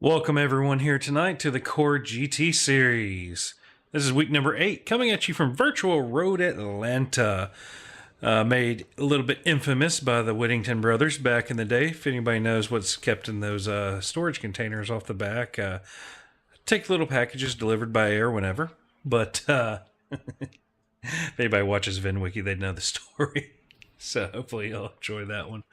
Welcome everyone here tonight to the Core GT series. This is week number 8, coming at you from Virtual Road Atlanta. Made a little bit infamous by the Whittington brothers back in the day. If anybody knows what's kept in those storage containers off the back, take little packages delivered by air whenever. But if anybody watches VinWiki, they'd know the story. So hopefully you'll enjoy that one.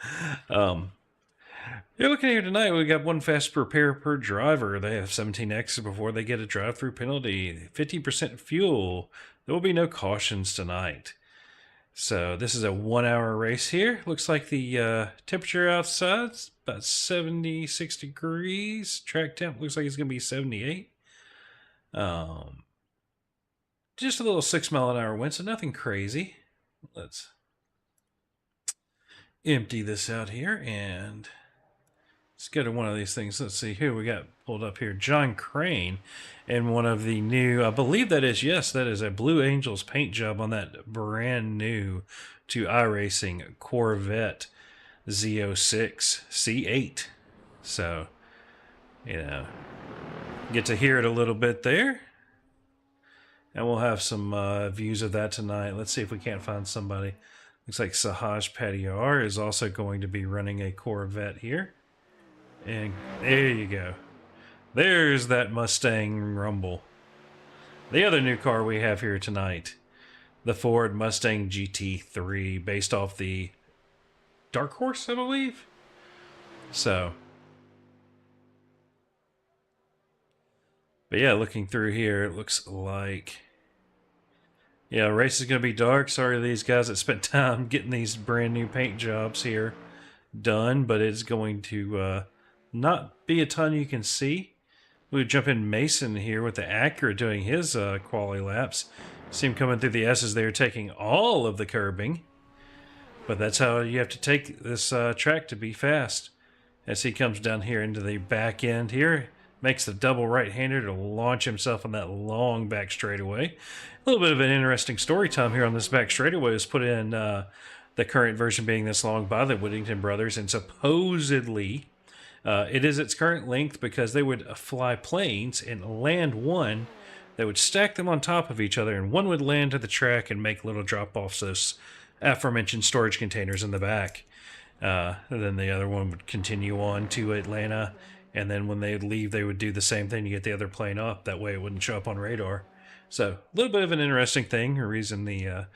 You're looking here tonight, we got one fast repair per driver. They have 17X before they get a drive-through penalty. 50% fuel. There will be no cautions tonight. So this is a 1-hour race here. Looks like the temperature outside's about 76 degrees. Track temp looks like it's going to be 78. Just a little 6-mile-an-hour wind, so nothing crazy. Let's empty this out here and let's go to one of these things. Let's see here. We got pulled up here. John Crane and one of the new, I believe that is, yes, that is a Blue Angels paint job on that brand new to iRacing Corvette Z06 C8. So, you know, get to hear it a little bit there. And we'll have some views of that tonight. Let's see if we can't find somebody. Looks like Sahaj Patiar is also going to be running a Corvette here. And there you go. There's that Mustang Rumble. The other new car we have here tonight, the Ford Mustang GT3, based off the Dark Horse, I believe. So, but yeah, looking through here, it looks like, yeah, race is going to be dark. Sorry to these guys that spent time getting these brand new paint jobs here done, but it's going to not be a ton you can see. We would jump in Mason here with the Acura doing his quali laps. See him coming through the S's there, taking all of the curbing. But that's how you have to take this track to be fast. As he comes down here into the back end here, makes the double right-hander to launch himself on that long back straightaway. A little bit of an interesting story time here on this back straightaway was put in the current version being this long by the Whittington brothers, and supposedly it is its current length because they would fly planes and land one. They would stack them on top of each other, and one would land to the track and make little drop-offs, those aforementioned storage containers in the back. And then the other one would continue on to Atlanta, and then when they would leave, they would do the same thing to get the other plane up. That way it wouldn't show up on radar. So a little bit of an interesting thing, a reason the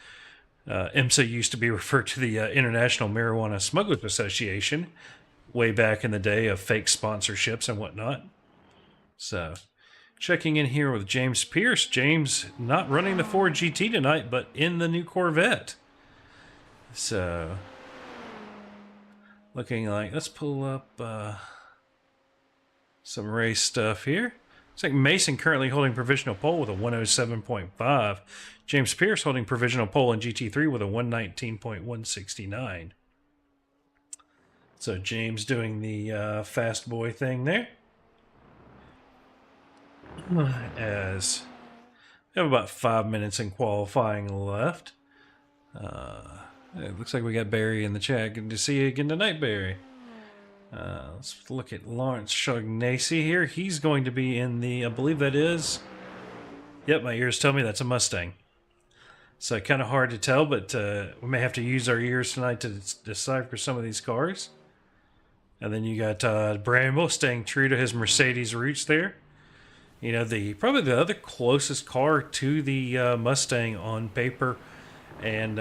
IMSA used to be referred to the International Marijuana Smugglers Association, way back in the day of fake sponsorships and whatnot. So, checking in here with James Pierce. James not running the Ford GT tonight, but in the new Corvette. So, looking like, let's pull up some race stuff here. Looks like Mason currently holding provisional pole with a 107.5. James Pierce holding provisional pole in GT3 with a 119.169. So James doing the fast boy thing there. As we have about 5 minutes in qualifying left. It looks like we got Barry in the chat. Good to see you again tonight, Barry. Let's look at Lawrence Shaughnessy here. He's going to be in the, I believe that is, yep, my ears tell me that's a Mustang. So kind of hard to tell, but we may have to use our ears tonight to decipher some of these cars. And then you got Bramble staying true to his Mercedes roots there. You know, probably the other closest car to the Mustang on paper and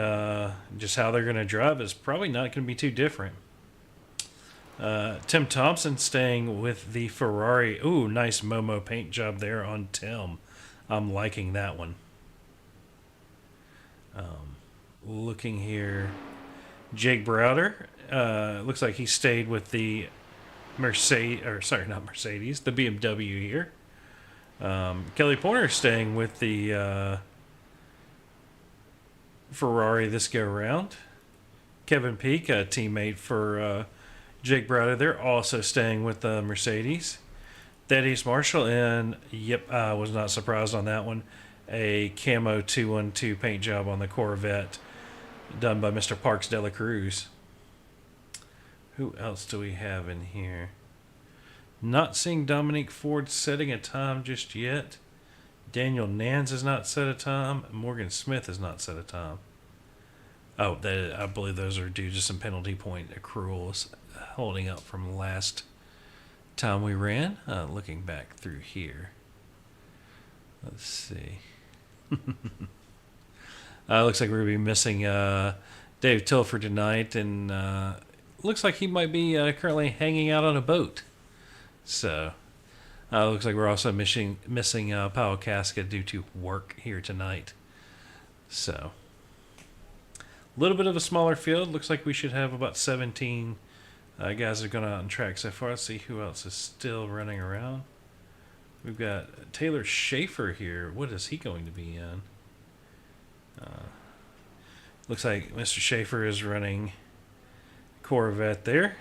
just how they're going to drive is probably not going to be too different. Tim Thompson staying with the Ferrari. Ooh, nice Momo paint job there on Tim. I'm liking that one. Looking here, Jake Browder. Looks like he stayed with the Mercedes, or sorry, not Mercedes, the BMW here. Kelly Porter staying with the Ferrari this go round. Kevin Peake, a teammate for Jake Browder, they're also staying with the Mercedes. Thaddeus Marshall, and yep, I was not surprised on that one. A camo 212 paint job on the Corvette done by Mr. Parks Dela Cruz. Who else do we have in here? Not seeing Dominique Ford setting a time just yet. Daniel Nans has not set a time. Morgan Smith has not set a time. Oh, I believe those are due to some penalty point accruals holding up from last time we ran. Looking back through here. Let's see. Looks like we're going to be missing Dave Tilford tonight, and looks like he might be currently hanging out on a boat. So, looks like we're also missing Powell Casca due to work here tonight. So, a little bit of a smaller field. Looks like we should have about 17 guys that are going out on track so far. Let's see who else is still running around. We've got Taylor Schaefer here. What is he going to be in? Looks like Mr. Schaefer is running Corvette there.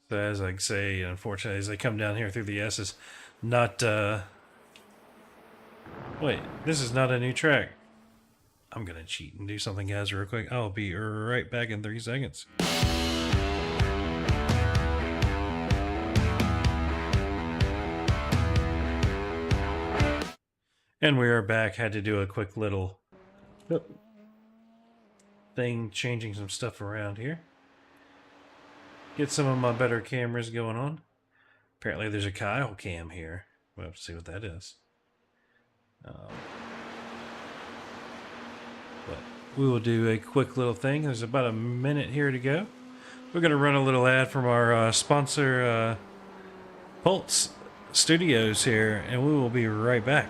So as I say, unfortunately, as they come down here through the S's, not... Wait, this is not a new track. I'm going to cheat and do something, guys, real quick. I'll be right back in 3 seconds. And we are back. Had to do a quick little thing, changing some stuff around here. Get some of my better cameras going on. Apparently there's a Kyle cam here. We'll have to see what that is. But we will do a quick little thing. There's about a minute here to go. We're going to run a little ad from our sponsor, Pulse Studios here, and we will be right back.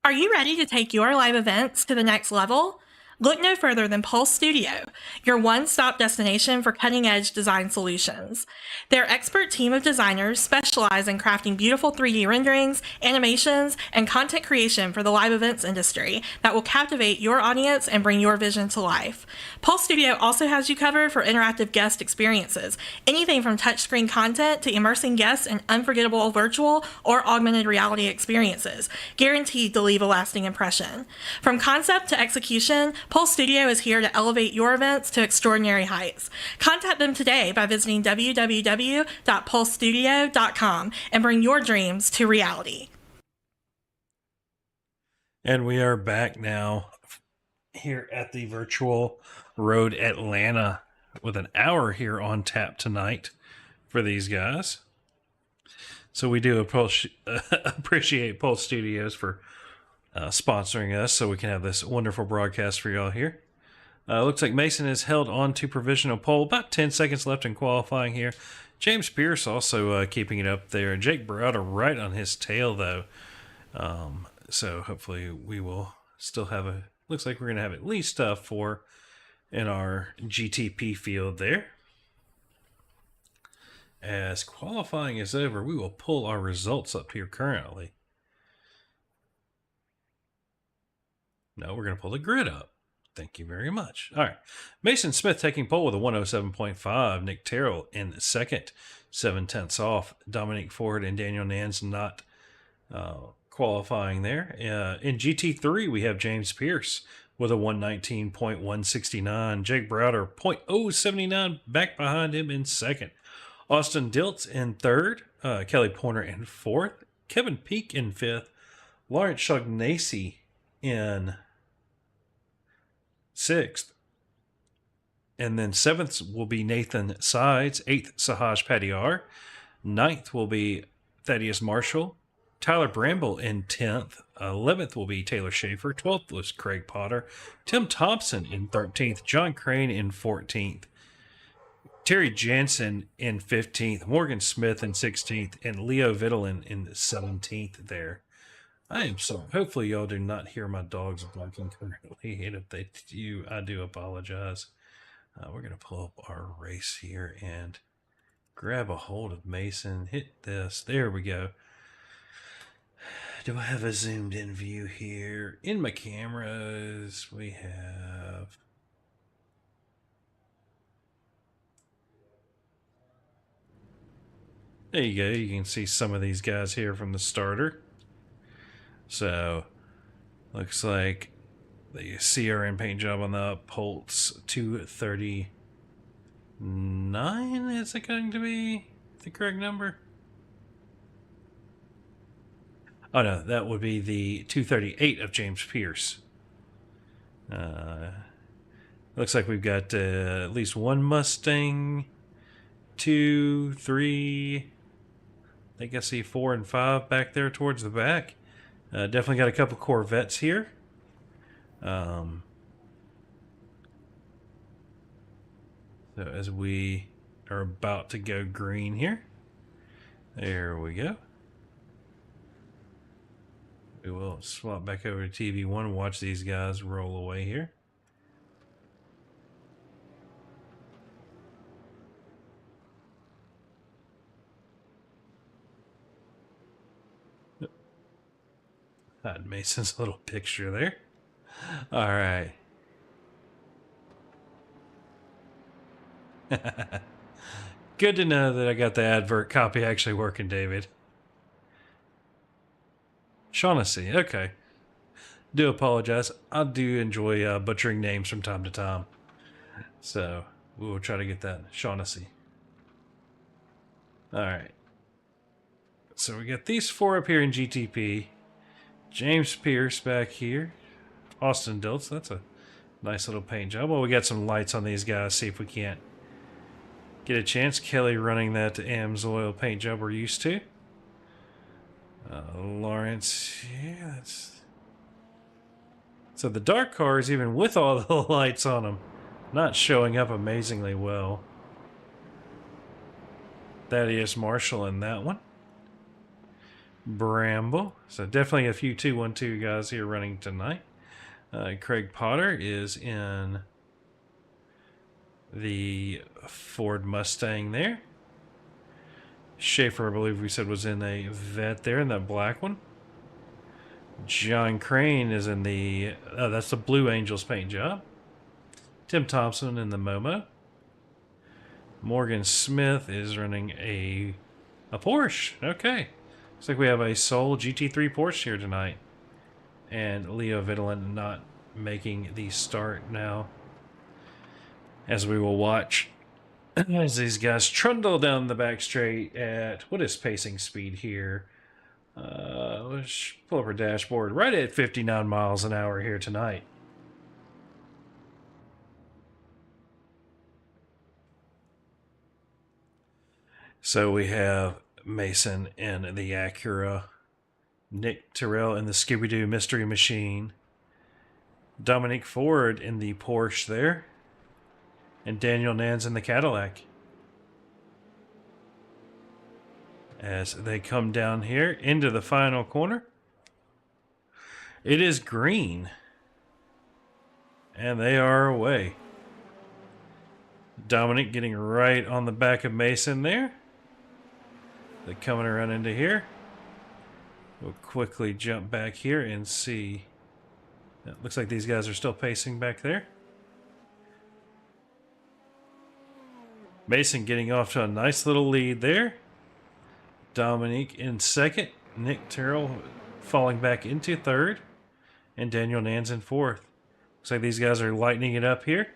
Are you ready to take your live events to the next level? Look no further than Pulse Studio, your one-stop destination for cutting-edge design solutions. Their expert team of designers specialize in crafting beautiful 3D renderings, animations, and content creation for the live events industry that will captivate your audience and bring your vision to life. Pulse Studio also has you covered for interactive guest experiences, anything from touchscreen content to immersing guests in unforgettable virtual or augmented reality experiences, guaranteed to leave a lasting impression. From concept to execution, Pulse Studio is here to elevate your events to extraordinary heights. Contact them today by visiting www.pulsestudio.com and bring your dreams to reality. And we are back now here at the Virtual Road Atlanta with an hour here on tap tonight for these guys. So we do appreciate Pulse Studios for sponsoring us so we can have this wonderful broadcast for y'all here. Looks like Mason is held on to provisional pole. About 10 seconds left in qualifying here. James Pierce also keeping it up there. Jake Browder right on his tail, though. So hopefully we will still have a... Looks like we're going to have at least 4 in our GTP field there. As qualifying is over, we will pull our results up here currently. No, we're going to pull the grid up. Thank you very much. All right. Mason Smith taking pole with a 107.5. Nick Terrell in second, 7/10 off. Dominique Ford and Daniel Nans not qualifying there. In GT3, we have James Pierce with a 119.169. Jake Browder, 0.079 back behind him in second. Austin Diltz in third. Kelly Porter in fourth. Kevin Peak in fifth. Lawrence Shaughnessy in sixth. And then seventh will be Nathan Sides. Eighth, Sahaj Padiyar. Ninth will be Thaddeus Marshall. Tyler Bramble in 10th. 11th will be Taylor Schaefer. 12th was Craig Potter. Tim Thompson in 13th. John Crane in 14th. Terry Jansen in 15th. Morgan Smith in 16th. And Leo Vitalin in 17th there. I am sorry. Hopefully y'all do not hear my dogs barking currently. And if they do, I do apologize. We're going to pull up our race here and grab a hold of Mason. Hit this. There we go. Do I have a zoomed in view here? In my cameras, we have... There you go. You can see some of these guys here from the starter. So, looks like the CRM paint job on the Pulse 230 9, is it going to be the correct number? Oh no, that would be the 238 of James Pierce. Looks like we've got at least one Mustang, 2, 3. I think I see 4 and 5 back there towards the back. Definitely got a couple Corvettes here. So as we are about to go green here, there we go. We will swap back over to TV1 and watch these guys roll away here. Had Mason's little picture there. All right. Good to know that I got the advert copy actually working, David. Shaughnessy, okay. Do apologize. I do enjoy butchering names from time to time. So we will try to get that Shaughnessy. Alright. So we got these 4 up here in GTP. James Pierce back here. Austin Diltz, that's a nice little paint job. Well, we got some lights on these guys, see if we can't get a chance. Kelly running that Amsoil paint job we're used to. Lawrence, yeah, that's... So the dark cars, even with all the lights on them, not showing up amazingly well. Thaddeus Marshall in that one. Bramble. So definitely a few 212 guys here running tonight. Craig Potter is in the Ford Mustang there. Schaefer, I believe we said, was in a vet there in that black one. John Crane is in the... Oh, that's the Blue Angels paint job. Tim Thompson in the Momo. Morgan Smith is running a Porsche. Okay. Looks like we have a sole GT3 Porsche here tonight. And Leo Vittelin not making the start now. As we will watch as these guys trundle down the back straight at... What is pacing speed here? Let's pull up our dashboard. Right at 59 miles an hour here tonight. So we have Mason in the Acura, Nick Terrell in the Scooby-Doo Mystery Machine, Dominique Ford in the Porsche there, and Daniel Nans in the Cadillac. As they come down here into the final corner, it is green, and they are away. Dominic getting right on the back of Mason there. They're coming around into here. We'll quickly jump back here and see. It looks like these guys are still pacing back there. Mason getting off to a nice little lead there. Dominique in second. Nick Terrell falling back into third. And Daniel Nans in fourth. Looks like these guys are lightening it up here.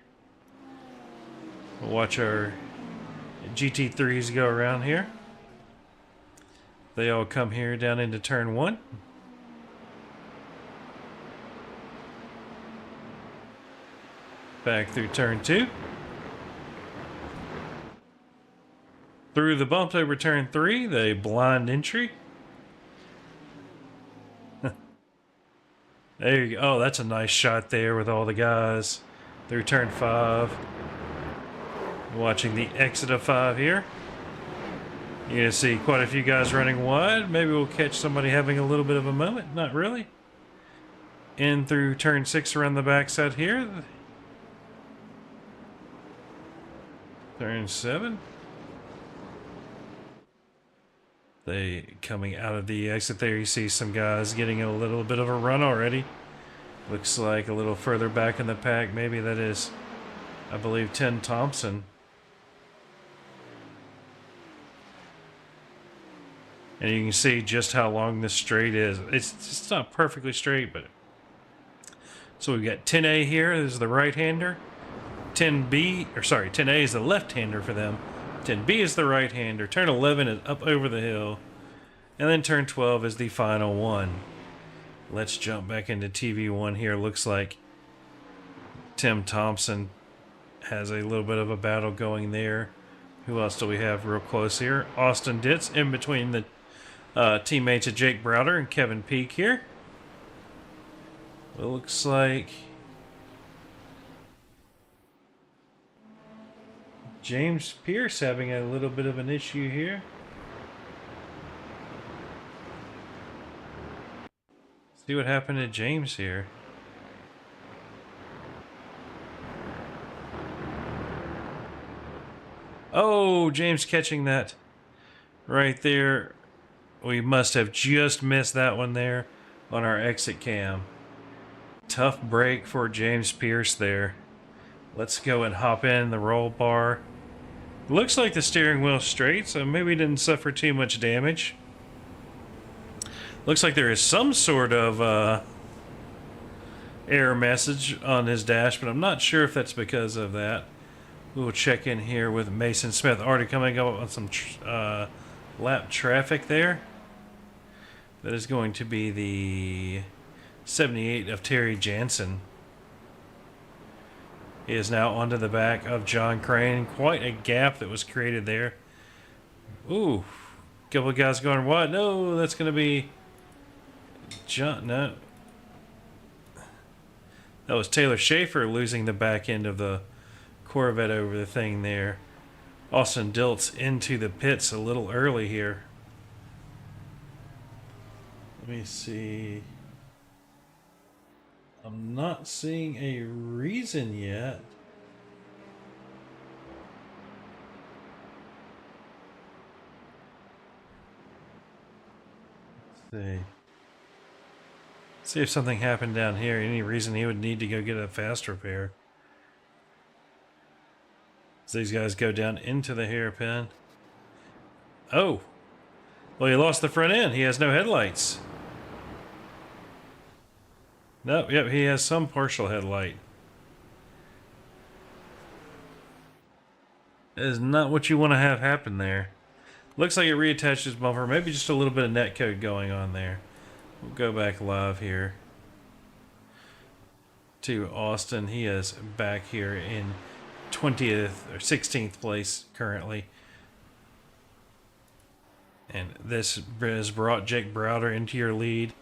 We'll watch our GT3s go around here. They all come here down into turn 1. Back through turn 2. Through the bump over turn 3, the blind entry. There you go. Oh, that's a nice shot there with all the guys through turn 5. Watching the exit of 5 here. You're going to see quite a few guys running wide. Maybe we'll catch somebody having a little bit of a moment. Not really. In through turn 6 around the backside here. Turn 7. They coming out of the exit there. You see some guys getting a little bit of a run already. Looks like a little further back in the pack. Maybe that is, I believe, Tim Thompson. And you can see just how long this straight is. It's not perfectly straight, but... So we've got 10A here. This is the right-hander. 10B, or sorry, 10A is the left-hander for them. 10B is the right-hander. Turn 11 is up over the hill. And then turn 12 is the final one. Let's jump back into TV1 here. Looks like Tim Thompson has a little bit of a battle going there. Who else do we have real close here? Austin Ditz in between the teammates of Jake Browder and Kevin Peak here. It looks like James Pierce having a little bit of an issue here. See what happened to James here. Oh, James catching that right there. We must have just missed that one there on our exit cam. Tough break for James Pierce there. Let's go and hop in the roll bar. Looks like the steering wheel's straight, so maybe didn't suffer too much damage. Looks like there is some sort of error message on his dash, but I'm not sure if that's because of that. We'll check in here with Mason Smith, already coming up on some lap traffic there. That is going to be the 78 of Terry Jansen. He is now onto the back of John Crane. Quite a gap that was created there. Ooh, couple of guys going wide. No, that's going to be John. No, that was Taylor Schaefer losing the back end of the Corvette over the thing there. Austin Diltz into the pits a little early here. Let me see. I'm not seeing a reason yet. Let's see if something happened down here. Any reason he would need to go get a fast repair. As these guys go down into the hairpin. Oh! Well, he lost the front end. He has no headlights. Nope, yep, he has some partial headlight. That is not what you want to have happen there. Looks like it reattached his bumper. Maybe just a little bit of netcode going on there. We'll go back live here to Austin. He is back here in 20th or 16th place currently. And this has brought Jake Browder into your lead.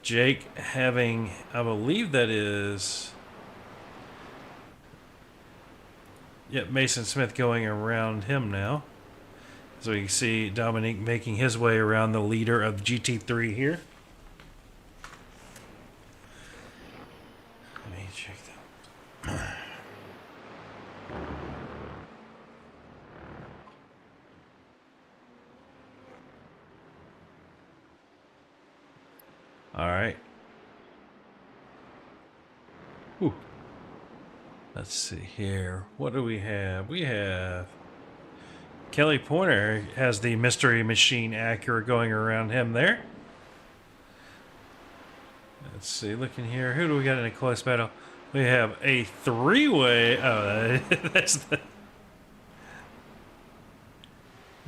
Jake having, I believe that is, yep, Mason Smith going around him now. So you can see Dominique making his way around the leader of GT3 here. Let me check that. All right. Whew. Let's see here. What do we have? We have Kelly Pointer has the Mystery Machine Acura going around him there. Let's see. Looking here. Who do we got in a close battle? We have a three-way. Oh, that's the.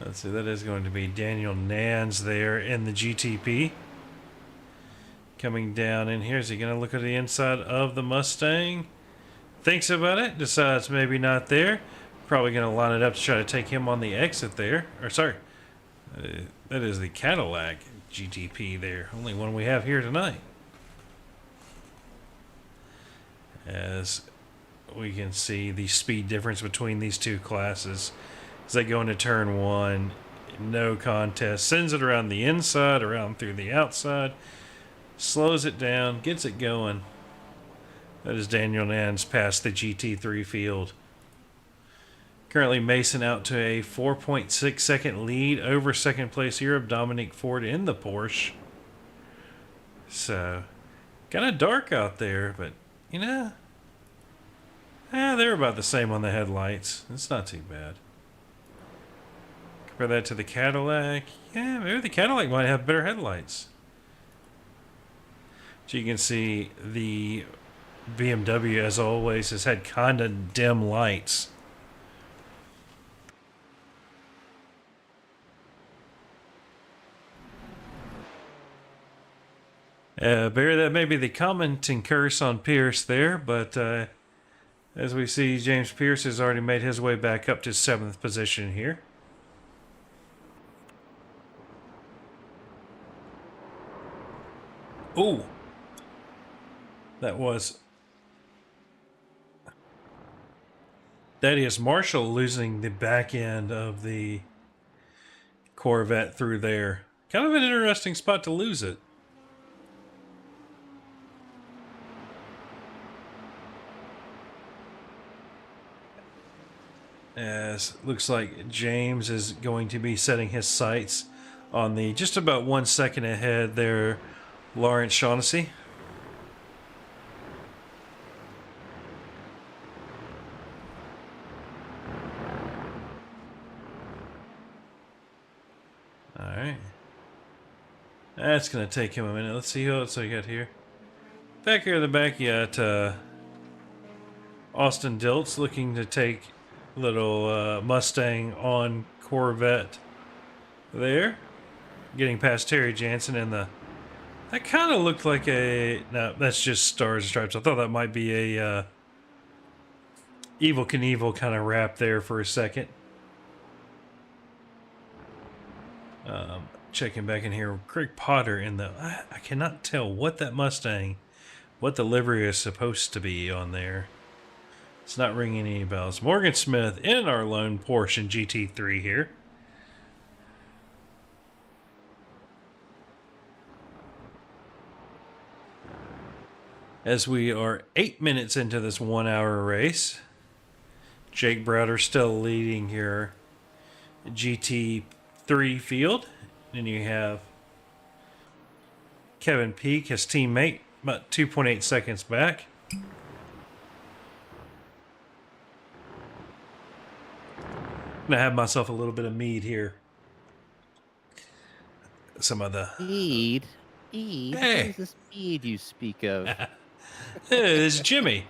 Let's see. That is going to be Daniel Nans there in the GTP. Coming down in here. Is he going to look at the inside of the Mustang? Thinks about it. Decides maybe not there. Probably going to line it up to try to take him on the exit there. Or sorry. That is the Cadillac GTP there. Only one we have here tonight. As we can see the speed difference between these two classes. As they go into turn one. No contest. Sends it around the inside, around through the outside. Slows it down, gets it going. That is Daniel Nans past the GT3 field. Currently Mason out to a 4.6 second lead over second place here of Dominique Ford in the Porsche. So, kind of dark out there, but you know, they're about the same on the headlights. It's not too bad. Compare that to the Cadillac. Yeah, maybe the Cadillac might have better headlights. So you can see the BMW, as always, has had kind of dim lights. Barry, that may be the commenting curse on Pierce there, but as we see, James Pierce has already made his way back up to 7th position here. Ooh! That is Marshall losing the back end of the Corvette through there. Kind of an interesting spot to lose it. As looks like James is going to be setting his sights on the just about 1 second ahead there, Lawrence Shaughnessy. Alright. That's going to take him a minute. Let's see who else I got here. Back here in the back, you got Austin Diltz looking to take little Mustang on Corvette there. Getting past Terry Jansen and that kind of looked like a... No, that's just Stars and Stripes. I thought that might be a Evel Knievel kind of wrap there for a second. Checking back in here, Craig Potter in the... I cannot tell what that Mustang, what the livery is supposed to be on there. It's not ringing any bells. Morgan Smith in our lone Porsche GT3 here. As we are 8 minutes into this 1 hour race, Jake Browder still leading here. GT3 field. Then you have Kevin Peake, his teammate, about 2.8 seconds back. I'm gonna have myself a little bit of mead here. Some of the Mead? Mead? Hey. What is this mead you speak of? Hey, this is Jimmy.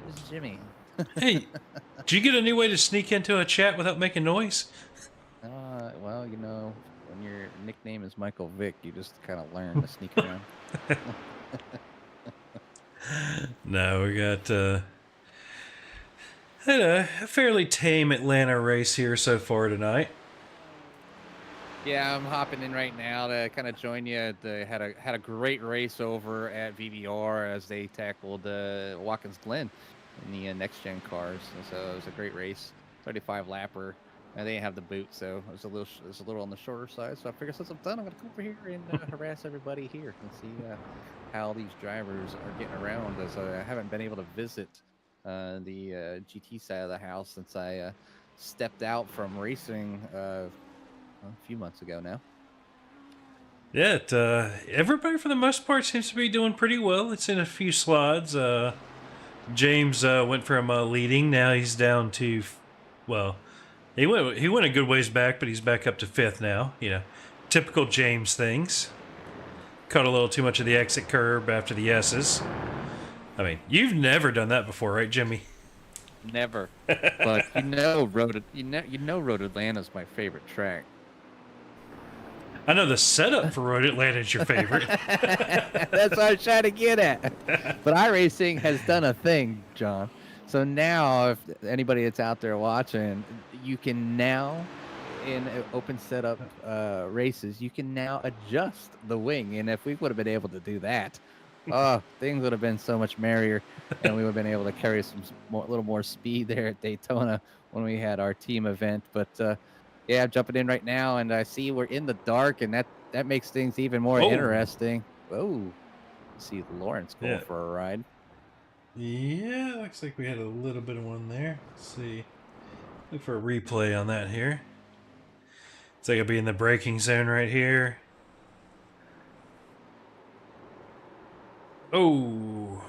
This is Jimmy. Hey, did you get a new way to sneak into a chat without making noise? Well, you know, when your nickname is Michael Vick, you just kind of learn to sneak around. No, we got had a fairly tame Atlanta race here so far tonight. Yeah, I'm hopping in right now to kind of join you. They had a great race over at VBR as they tackled Watkins Glen in the next gen cars. And so it was a great race, 35 lapper. And they didn't have the boot, so it was a little on the shorter side. So I figured since I'm done, I'm gonna come over here and harass everybody here and see how these drivers are getting around. As I haven't been able to visit the GT side of the house since I stepped out from racing a few months ago now. Yeah, everybody for the most part seems to be doing pretty well. It's in a few slides. James went from leading, now he's down to, well, he went a good ways back, but he's back up to 5th now. You know, typical James things. Caught a little too much of the exit curb after the S's. I mean, you've never done that before, right, Jimmy? Never. But you know, Road Atlanta is my favorite track. I know the setup for Road Atlanta is your favorite. That's what I was trying to get at. But iRacing has done a thing, John. So now, if anybody that's out there watching, you can now, in open setup races, you can now adjust the wing. And if we would have been able to do that, things would have been so much merrier, and we would have been able to carry a little more speed there at Daytona when we had our team event. But yeah, I'm jumping in right now, and I see we're in the dark, and that makes things even more interesting. Oh, see Lawrence going for a ride. Yeah, looks like we had a little bit of one there. Let's see. Look for a replay on that here. It's like I'll be in the braking zone right here. Oh,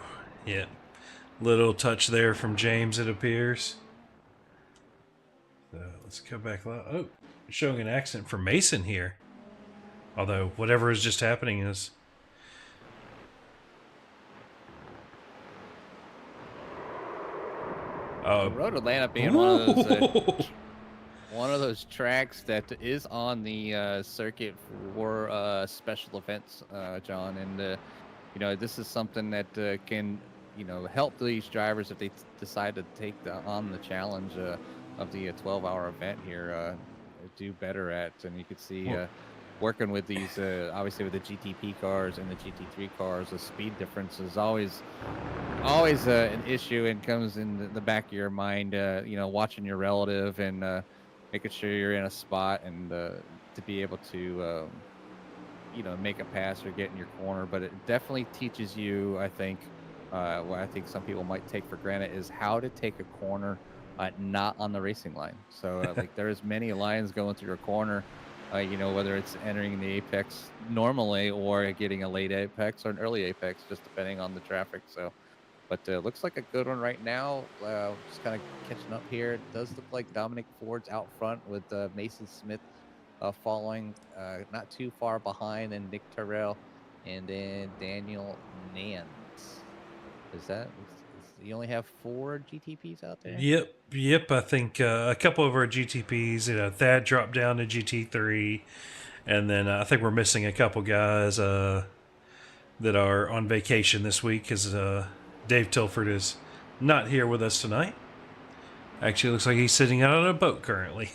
yeah. Little touch there from James, it appears. So let's go back. Oh, showing an accident for Mason here. Although whatever is just happening is... Road Atlanta being Ooh. one of those tracks that is on the circuit for special events, John, and this is something that can help these drivers if they decide to take on the challenge of the 12-hour event here, do better at. And you could see working with these obviously with the GTP cars and the GT3 cars, the speed difference is always an issue, and comes in the back of your mind, watching your relative and making sure you're in a spot, and to be able to make a pass or get in your corner. But it definitely teaches you, I think, what I think some people might take for granted is how to take a corner not on the racing line. So like there's many lines going through a corner, whether it's entering the apex normally or getting a late apex or an early apex, just depending on the traffic. So, but looks like a good one right now. Just kind of catching up here. It does look like Dominic Ford's out front with Mason Smith following not too far behind, and Nick Terrell, and then Daniel Nance. You only have 4 GTPs out there? Yep. I think a couple of our GTPs. Thad dropped down to GT3, and then I think we're missing a couple guys that are on vacation this week because Dave Tilford is not here with us tonight. Actually, looks like he's sitting out on a boat currently.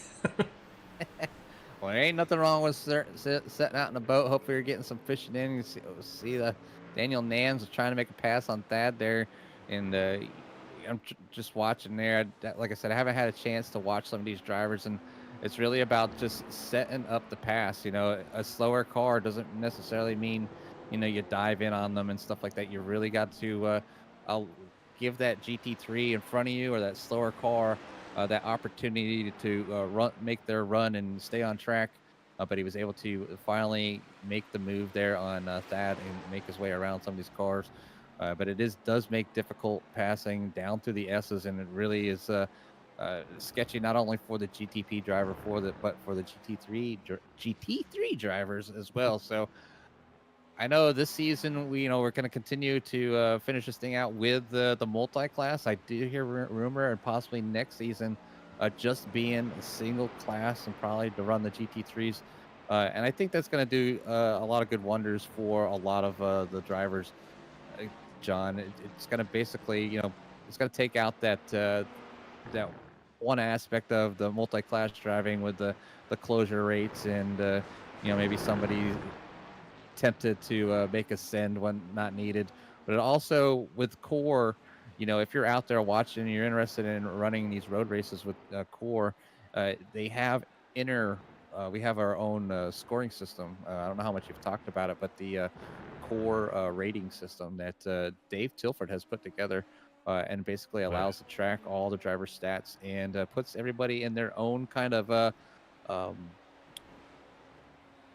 Well, there ain't nothing wrong with setting out in a boat. Hopefully you're getting some fishing in. You see the Daniel Nans was trying to make a pass on Thad there, and I'm just watching there. Like I said, I haven't had a chance to watch some of these drivers, and it's really about just setting up the pass. A slower car doesn't necessarily mean you dive in on them and stuff like that. You really got to give that GT3 in front of you, or that slower car, that opportunity to make their run and stay on track. But he was able to finally make the move there on Thad and make his way around some of these cars. But it does make difficult passing down through the S's, and it really is sketchy not only for the GTP driver but for the GT3 drivers as well. So I know this season we're going to continue to finish this thing out with the multi-class. I do hear rumor, and possibly next season just being a single class, and probably to run the GT3s. And I think that's going to do a lot of good wonders for a lot of the drivers, John. It's going to basically, it's going to take out that one aspect of the multi-class driving with the closure rates, and maybe somebody tempted to make a send when not needed. But it also, with core, if you're out there watching and you're interested in running these road races with core, they have we have our own scoring system. I don't know how much you've talked about it, but the core rating system that Dave Tilford has put together, and basically allows to track all the driver stats, and puts everybody in their own kind of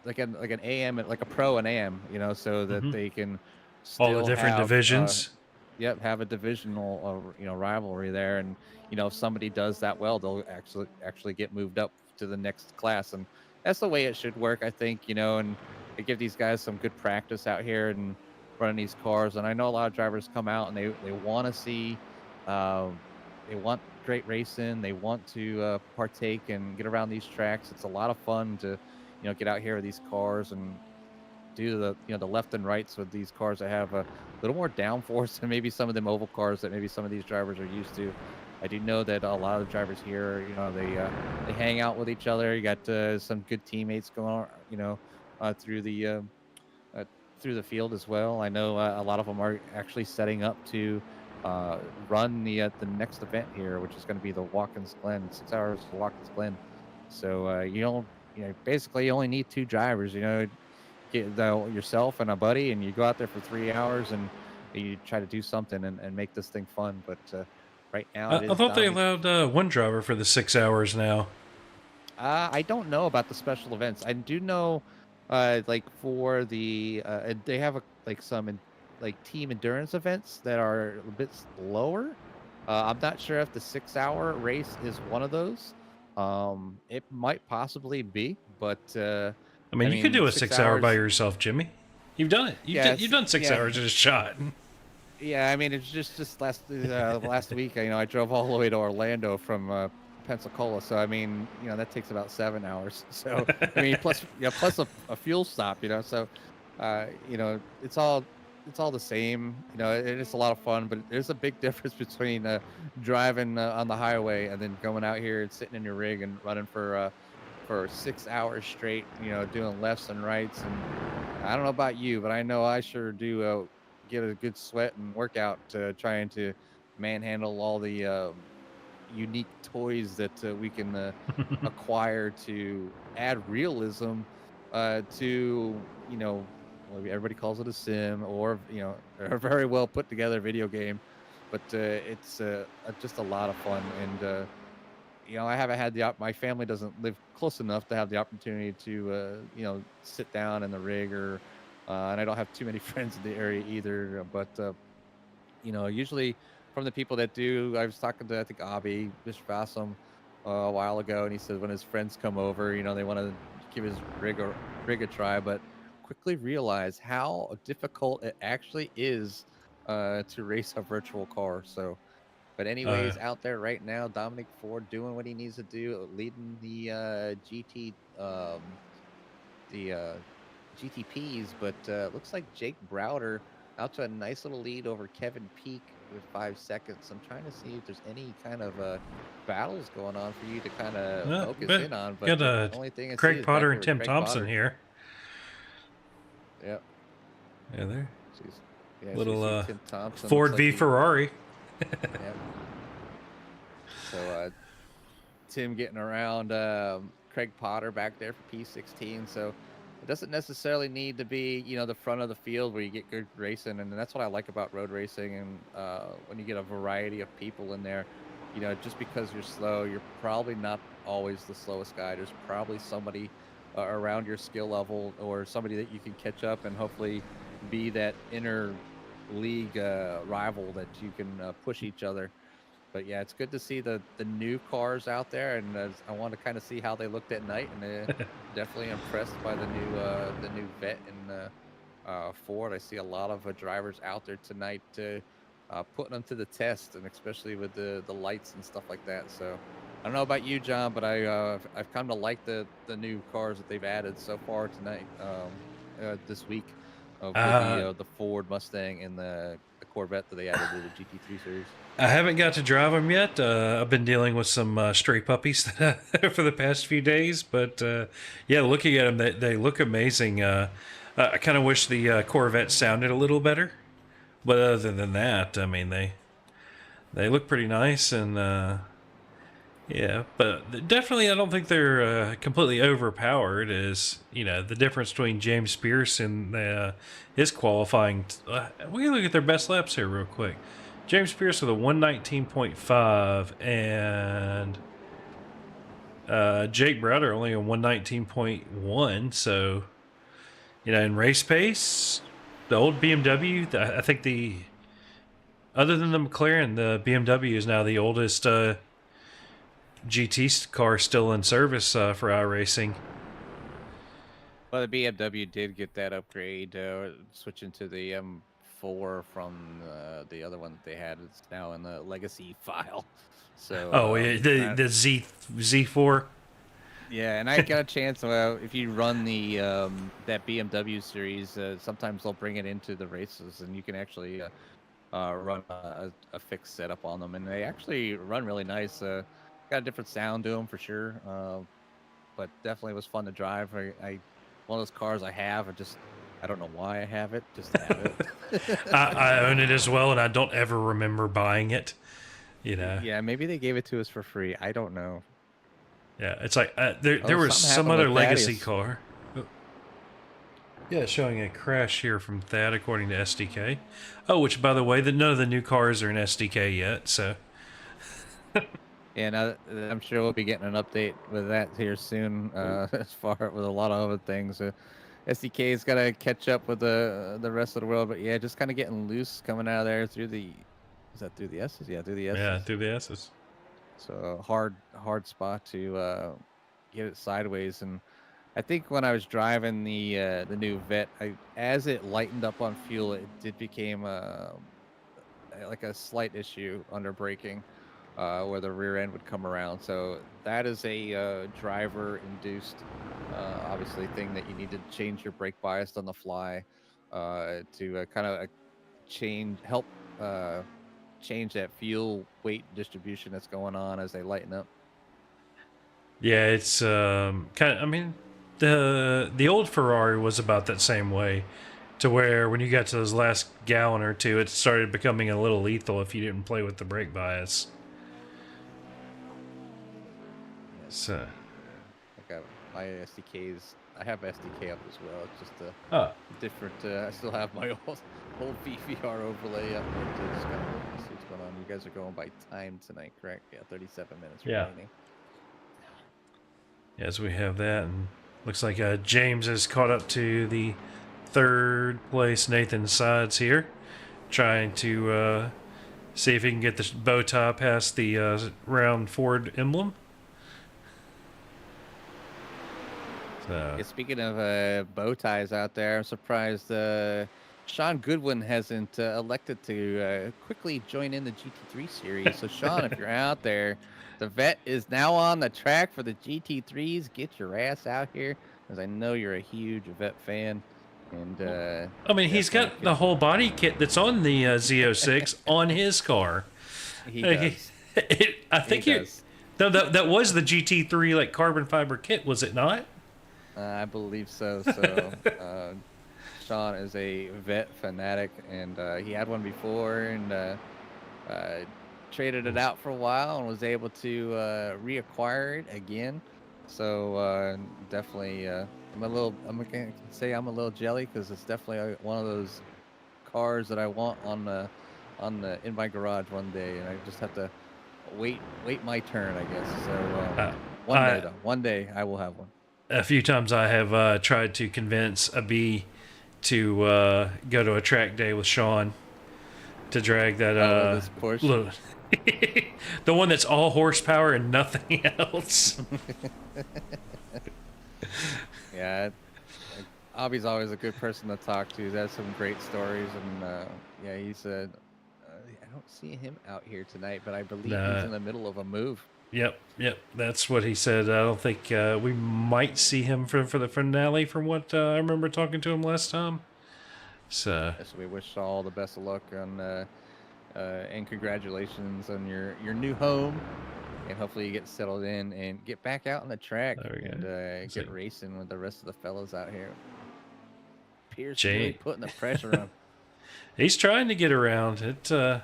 like an AM, like a pro and AM, so that they can still all the different divisions. Have a divisional rivalry there, and if somebody does that well, they'll actually get moved up to the next class, and that's the way it should work, I think. And they give these guys some good practice out here and running these cars. And I know a lot of drivers come out and they want to see, they want great racing, they want to partake and get around these tracks. It's a lot of fun to get out here with these cars and do the left and rights with these cars that have a little more downforce than maybe some of them oval cars that maybe some of these drivers are used to. I do know that a lot of the drivers here, they hang out with each other. You got some good teammates going on, through the field as well. I know a lot of them are actually setting up to run the next event here, which is going to be the Watkins Glen, 6 hours to Watkins Glen. So basically you only need 2 drivers. Get yourself and a buddy, and you go out there for 3 hours and you try to do something and make this thing fun. But right now, I thought they allowed one driver for the 6 hours now. I don't know about the special events. I do know, like for the they have some team endurance events that are a bit lower. I'm not sure if the 6-hour race is one of those. It might possibly be, but I mean, you could do a 6 hour by yourself, Jimmy. You've done it. You've done 6 hours in a shot. Yeah, I mean, it's just last week. I drove all the way to Orlando from Pensacola, so I mean, that takes about 7 hours. So I mean, plus a fuel stop. So it's all the same. It's a lot of fun, but there's a big difference between driving on the highway and then going out here and sitting in your rig and running for 6 hours straight. Doing lefts and rights, and I don't know about you, but I know I sure do get a good sweat and workout trying to manhandle all the unique toys that we can acquire to add realism to well, everybody calls it a sim or a very well put together video game, but it's just a lot of fun. And I haven't had my family doesn't live close enough to have the opportunity to sit down in the rig, or and I don't have too many friends in the area either, but usually from the people that do, I was talking to, I think, Avi Vishvasam a while ago, and he said when his friends come over, they want to give his rig a try, but quickly realize how difficult it actually is to race a virtual car. So, but Uh, anyways, out there right now, Dominic Ford doing what he needs to do, leading the the GTPs, but looks like Jake Browder out to a nice little lead over Kevin Peak with 5 seconds. I'm trying to see if there's any kind of battles going on for you to kind of focus in on, but got the only thing I see Craig is back Potter there and with Tim Craig Thompson Potter. here. Yep. Yeah, there. She's, yeah, so you Little see Tim Thompson looks Ford like v he. Ferrari. Yep. So Tim getting around Craig Potter back there for P16. So it doesn't necessarily need to be, the front of the field where you get good racing. And that's what I like about road racing. And when you get a variety of people in there, just because you're slow, you're probably not always the slowest guy. There's probably somebody around your skill level or somebody that you can catch up and hopefully be that inner league rival that you can push each other. But yeah, it's good to see the new cars out there, and I want to kind of see how they looked at night, and definitely impressed by the new vet and Ford. I see a lot of drivers out there tonight putting them to the test, and especially with the lights and stuff like that. So I don't know about you, John, but I've come to like the new cars that they've added so far tonight, this week, with Uh, the Ford Mustang and the Corvette that they added to the GT3 series. I haven't got to drive them yet. I've been dealing with some stray puppies for the past few days, but yeah, looking at them, they look amazing. I kind of wish the Corvette sounded a little better, but other than that, I mean, they look pretty nice, and yeah, but definitely, I don't think they're completely overpowered. Is the difference between James Pierce and his qualifying? We can look at their best laps here real quick. James Pierce with a 119.5 and Jake Browder only a 119.1. So in race pace, the old BMW. I think other than the McLaren, the BMW is now the oldest GT car still in service for iRacing. Well, the BMW did get that upgrade, switching to the M4 from the other one that they had. It's now in the legacy file. So, Oh, yeah, the Z4. yeah, and I got a chance. If you run the that BMW series, sometimes they'll bring it into the races, and you can actually run a fixed setup on them, and they actually run really nice. Got a different sound to them for sure, but definitely was fun to drive. One of those cars I have. I don't know why I have it. Just have it. I own it as well, and I don't ever remember buying it. Yeah, maybe they gave it to us for free. I don't know. Yeah, it's like there was something some happened other with legacy Thaddeus. car. Yeah, showing a crash here from Thad according to SDK. Oh, which by the way, none of the new cars are in SDK yet. So And I'm sure we'll be getting an update with that here soon. As far with a lot of other things, SDK's got to catch up with the rest of the world. But yeah, just kind of getting loose coming out of there through the. Is that through the S's? Yeah, through the S's. yeah, through the S's. So hard spot to get it sideways. And I think when I was driving the new Vet, as it lightened up on fuel, it did became like a slight issue under braking, where the rear end would come around. So that is a driver-induced, obviously, thing that you need to change your brake bias on the fly to kind of help change that fuel weight distribution that's going on as they lighten up. Yeah, it's kind of. I mean, the old Ferrari was about that same way, to where when you got to those last gallon or two, it started becoming a little lethal if you didn't play with the brake bias. So, I got my SDKs. I have SDK up as well. It's just oh, different. I still have my old VVR overlay up there too. Just kind of see what's going on. You guys are going by time tonight, correct? Yeah, 37 minutes yeah. remaining. Yes, we have that, and looks like James has caught up to the third place Nathan Sides here, trying to see if he can get the bow tie past the round Ford emblem. So. Yeah, speaking of bow ties out there, I'm surprised Sean Goodwin hasn't elected to quickly join in the GT3 series. So, Sean, if you're out there, the vet is now on the track for the GT3s. Get your ass out here, because I know you're a huge vet fan. And I mean, he's got the whole body kit that's on the Z06 on his car. He does. I think he does. that was the GT3 like carbon fiber kit, was it not? I believe so. So Sean is a vet fanatic, and he had one before, and traded it out for a while, and was able to reacquire it again. So definitely, I'm gonna say I'm a little jelly, because it's definitely one of those cars that I want in my garage one day, and I just have to wait my turn, I guess. So one day I will have one. A few times I have tried to convince a B to go to a track day with Sean to drag that this Porsche. the one that's all horsepower and nothing else. Yeah, Abby's always a good person to talk to. He has some great stories, and yeah, he's I don't see him out here tonight, but I believe he's in the middle of a move. Yep, that's what he said. I don't think we might see him for the finale, from what I remember talking to him last time. So yes, we wish all the best of luck on and congratulations on your new home, and hopefully you get settled in and get back out on the track and get racing with the rest of the fellas out here. Pierce really putting the pressure on. He's trying to get around it. I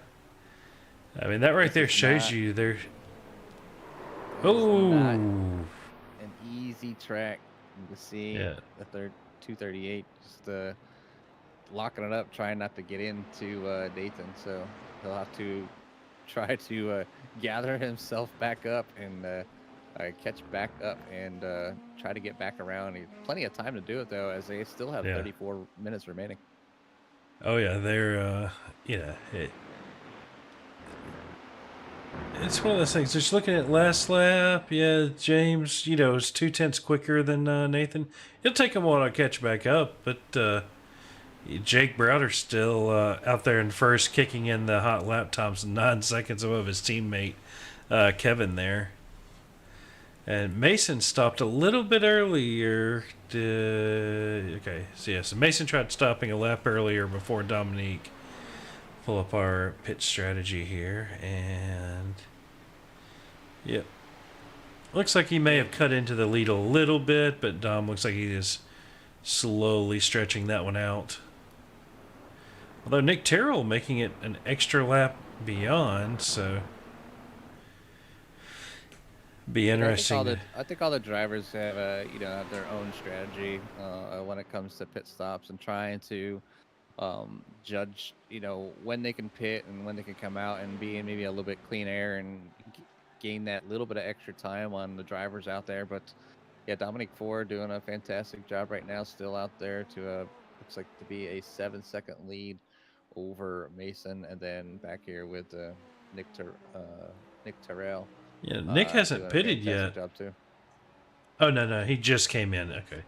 mean, that right there shows you there. Oh, an easy track. You can see the 238 just locking it up, trying not to get into Nathan. So he'll have to try to gather himself back up and catch back up and try to get back around. He plenty of time to do it, though, as they still have 34 minutes remaining. Oh yeah, they're it's one of those things. Just looking at last lap, James, is 2/10 quicker than Nathan. It'll take him a while to catch back up, but Jake Browder's still out there in first, kicking in the hot lap times 9 seconds above his teammate Kevin there. And Mason stopped a little bit earlier. So Mason tried stopping a lap earlier before Dominique. Pull up our pit strategy here, and looks like he may have cut into the lead a little bit, but Dom looks like he is slowly stretching that one out. Although Nick Terrell making it an extra lap beyond, so be interesting. I think all the drivers have have their own strategy when it comes to pit stops, and trying to judge when they can pit and when they can come out and be in maybe a little bit clean air and gain that little bit of extra time on the drivers out there. But yeah, Dominic Ford doing a fantastic job right now, still out there to looks like to be a 7-second lead over Mason, and then back here with Nick Terrell. Yeah, Nick hasn't pitted yet. Job too. Oh no, he just came in. Okay.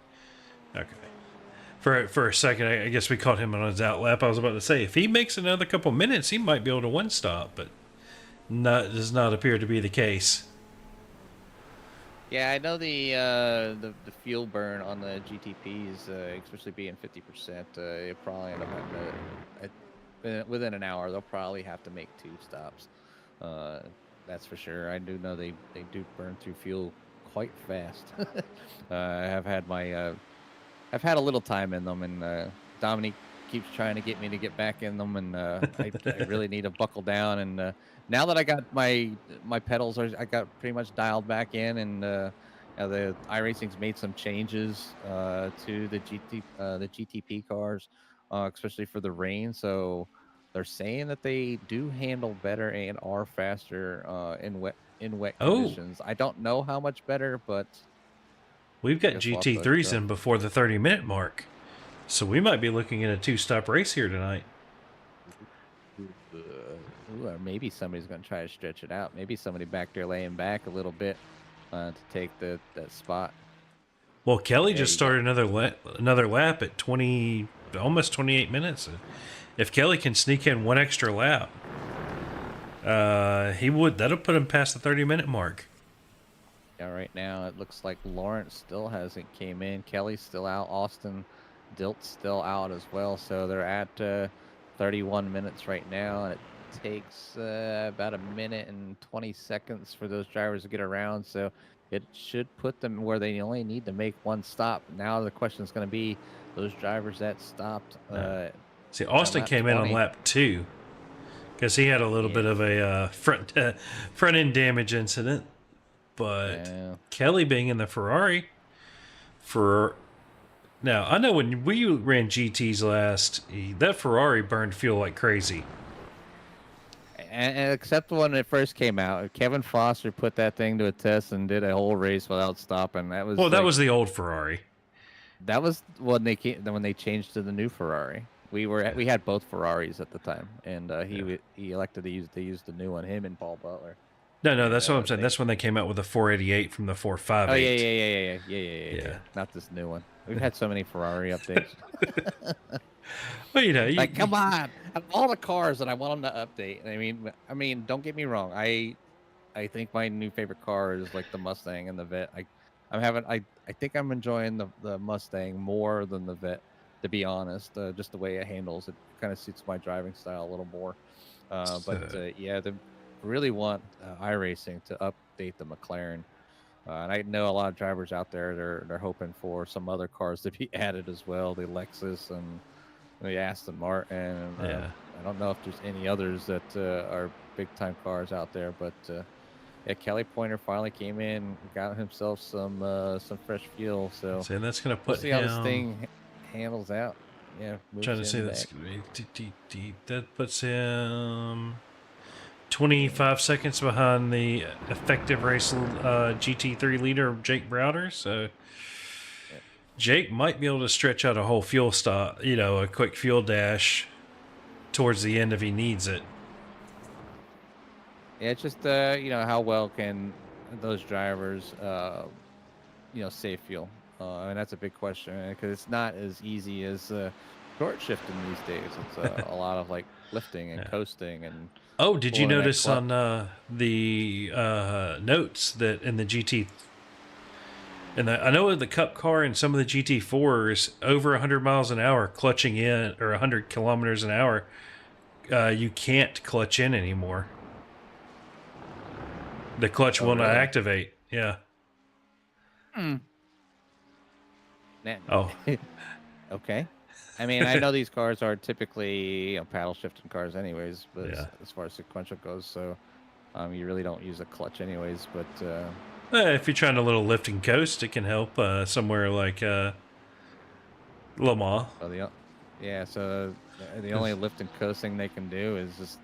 For a second, I guess we caught him on his out lap. I was about to say, if he makes another couple minutes, he might be able to one stop, but does not appear to be the case. Yeah, I know the fuel burn on the GTPs, especially being 50%, you'll probably end up having to, within an hour, they'll probably have to make 2 stops. That's for sure. I do know they do burn through fuel quite fast. I've had my I've had a little time in them, and Dominique keeps trying to get me to get back in them, and I really need to buckle down. And now that I got my pedals, I got pretty much dialed back in, and the iRacing's made some changes to the GTP cars, especially for the rain. So they're saying that they do handle better and are faster in wet Oh, conditions. I don't know how much better, but we've got guess we'll have to GT3s go. in before the 30-minute mark, so we might be looking at a 2-stop race here tonight. Or maybe somebody's going to try to stretch it out. Maybe somebody back there laying back a little bit to take that spot. Well, Kelly Yeah, just you started another lap at almost 28 minutes. If Kelly can sneak in one extra lap, that'll put him past the 30-minute mark. Yeah, right now it looks like Lawrence still hasn't came in. Kelly's still out. Austin Dilt's still out as well. So they're at 31 minutes right now, and it takes about 1:20 seconds for those drivers to get around. So it should put them where they only need to make 1 stop. Now the question is going to be those drivers that stopped. See, Austin lap came in on 20. lap 2 because he had a little bit of a front end damage incident. But Yeah. Kelly being in the Ferrari now, I know when we ran GTs last, that Ferrari burned fuel like crazy. And except when it first came out, Kevin Foster put that thing to a test and did a whole race without stopping. That was That was the old Ferrari. that was when they changed to the new Ferrari. We had both Ferraris at the time, and he elected to use the new one. Him and Paul Butler. No, that's what I'm saying. That's when they came out with the 488 from the 458. Oh yeah. Not this new one. We've had so many Ferrari updates. Well, Like, come on, of all the cars that I want them to update. I mean, don't get me wrong. I think my new favorite car is like the Mustang and the Vet. I think I'm enjoying the Mustang more than the Vet, to be honest. Just the way it handles it kind of suits my driving style a little more. Yeah, they really want iRacing to update the McLaren. And I know a lot of drivers out there, they're hoping for some other cars to be added as well, the Lexus and the Aston Martin. I don't know if there's any others that are big-time cars out there, but yeah, Kelly Pointer finally came in, got himself some fresh fuel. So that's going to put we'll see how this thing handles out. Yeah, trying to see that's deep. That puts him 25 seconds behind the effective race GT3 leader Jake Browder. So Jake might be able to stretch out a whole fuel stop, a quick fuel dash towards the end if he needs it. Yeah, it's just how well can those drivers save fuel. And that's a big question, because it's not as easy as short shifting these days. It's a lot of like lifting and coasting and. Oh, did you notice on the notes that in the GT, and I know the Cup car and some of the GT4s over 100 miles an hour clutching in, or 100 kilometers an hour, you can't clutch in anymore. The clutch will not activate. Yeah. Oh. Okay. I mean, I know these cars are typically paddle shifting cars anyways, but as far as sequential goes, so you really don't use a clutch anyways. But if you're trying to little lift and coast, it can help somewhere like Le Mans. So the only lift and coasting they can do is just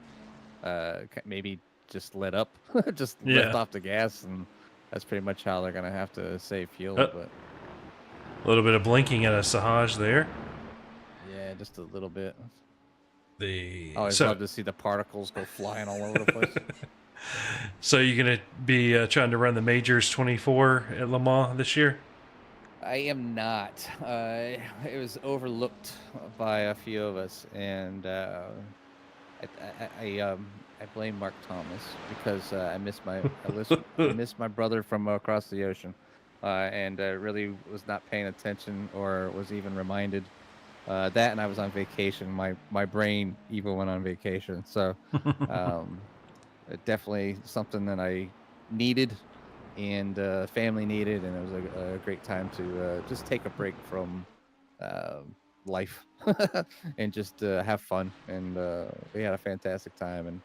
maybe just let up, just lift off the gas, and that's pretty much how they're gonna have to save fuel. But a little bit of blinking at a Sahaj there. Yeah, just a little bit. I always love to see the particles go flying all over the place. So you're going to be trying to run the Majors 24 at Le Mans this year? I am not. It was overlooked by a few of us, and I blame Mark Thomas because I missed my brother from across the ocean, and really was not paying attention or was even reminded that. And I was on vacation. My brain even went on vacation. So um, definitely something that I needed and family needed, and it was a great time to just take a break from uh, life and just have fun. And we had a fantastic time, and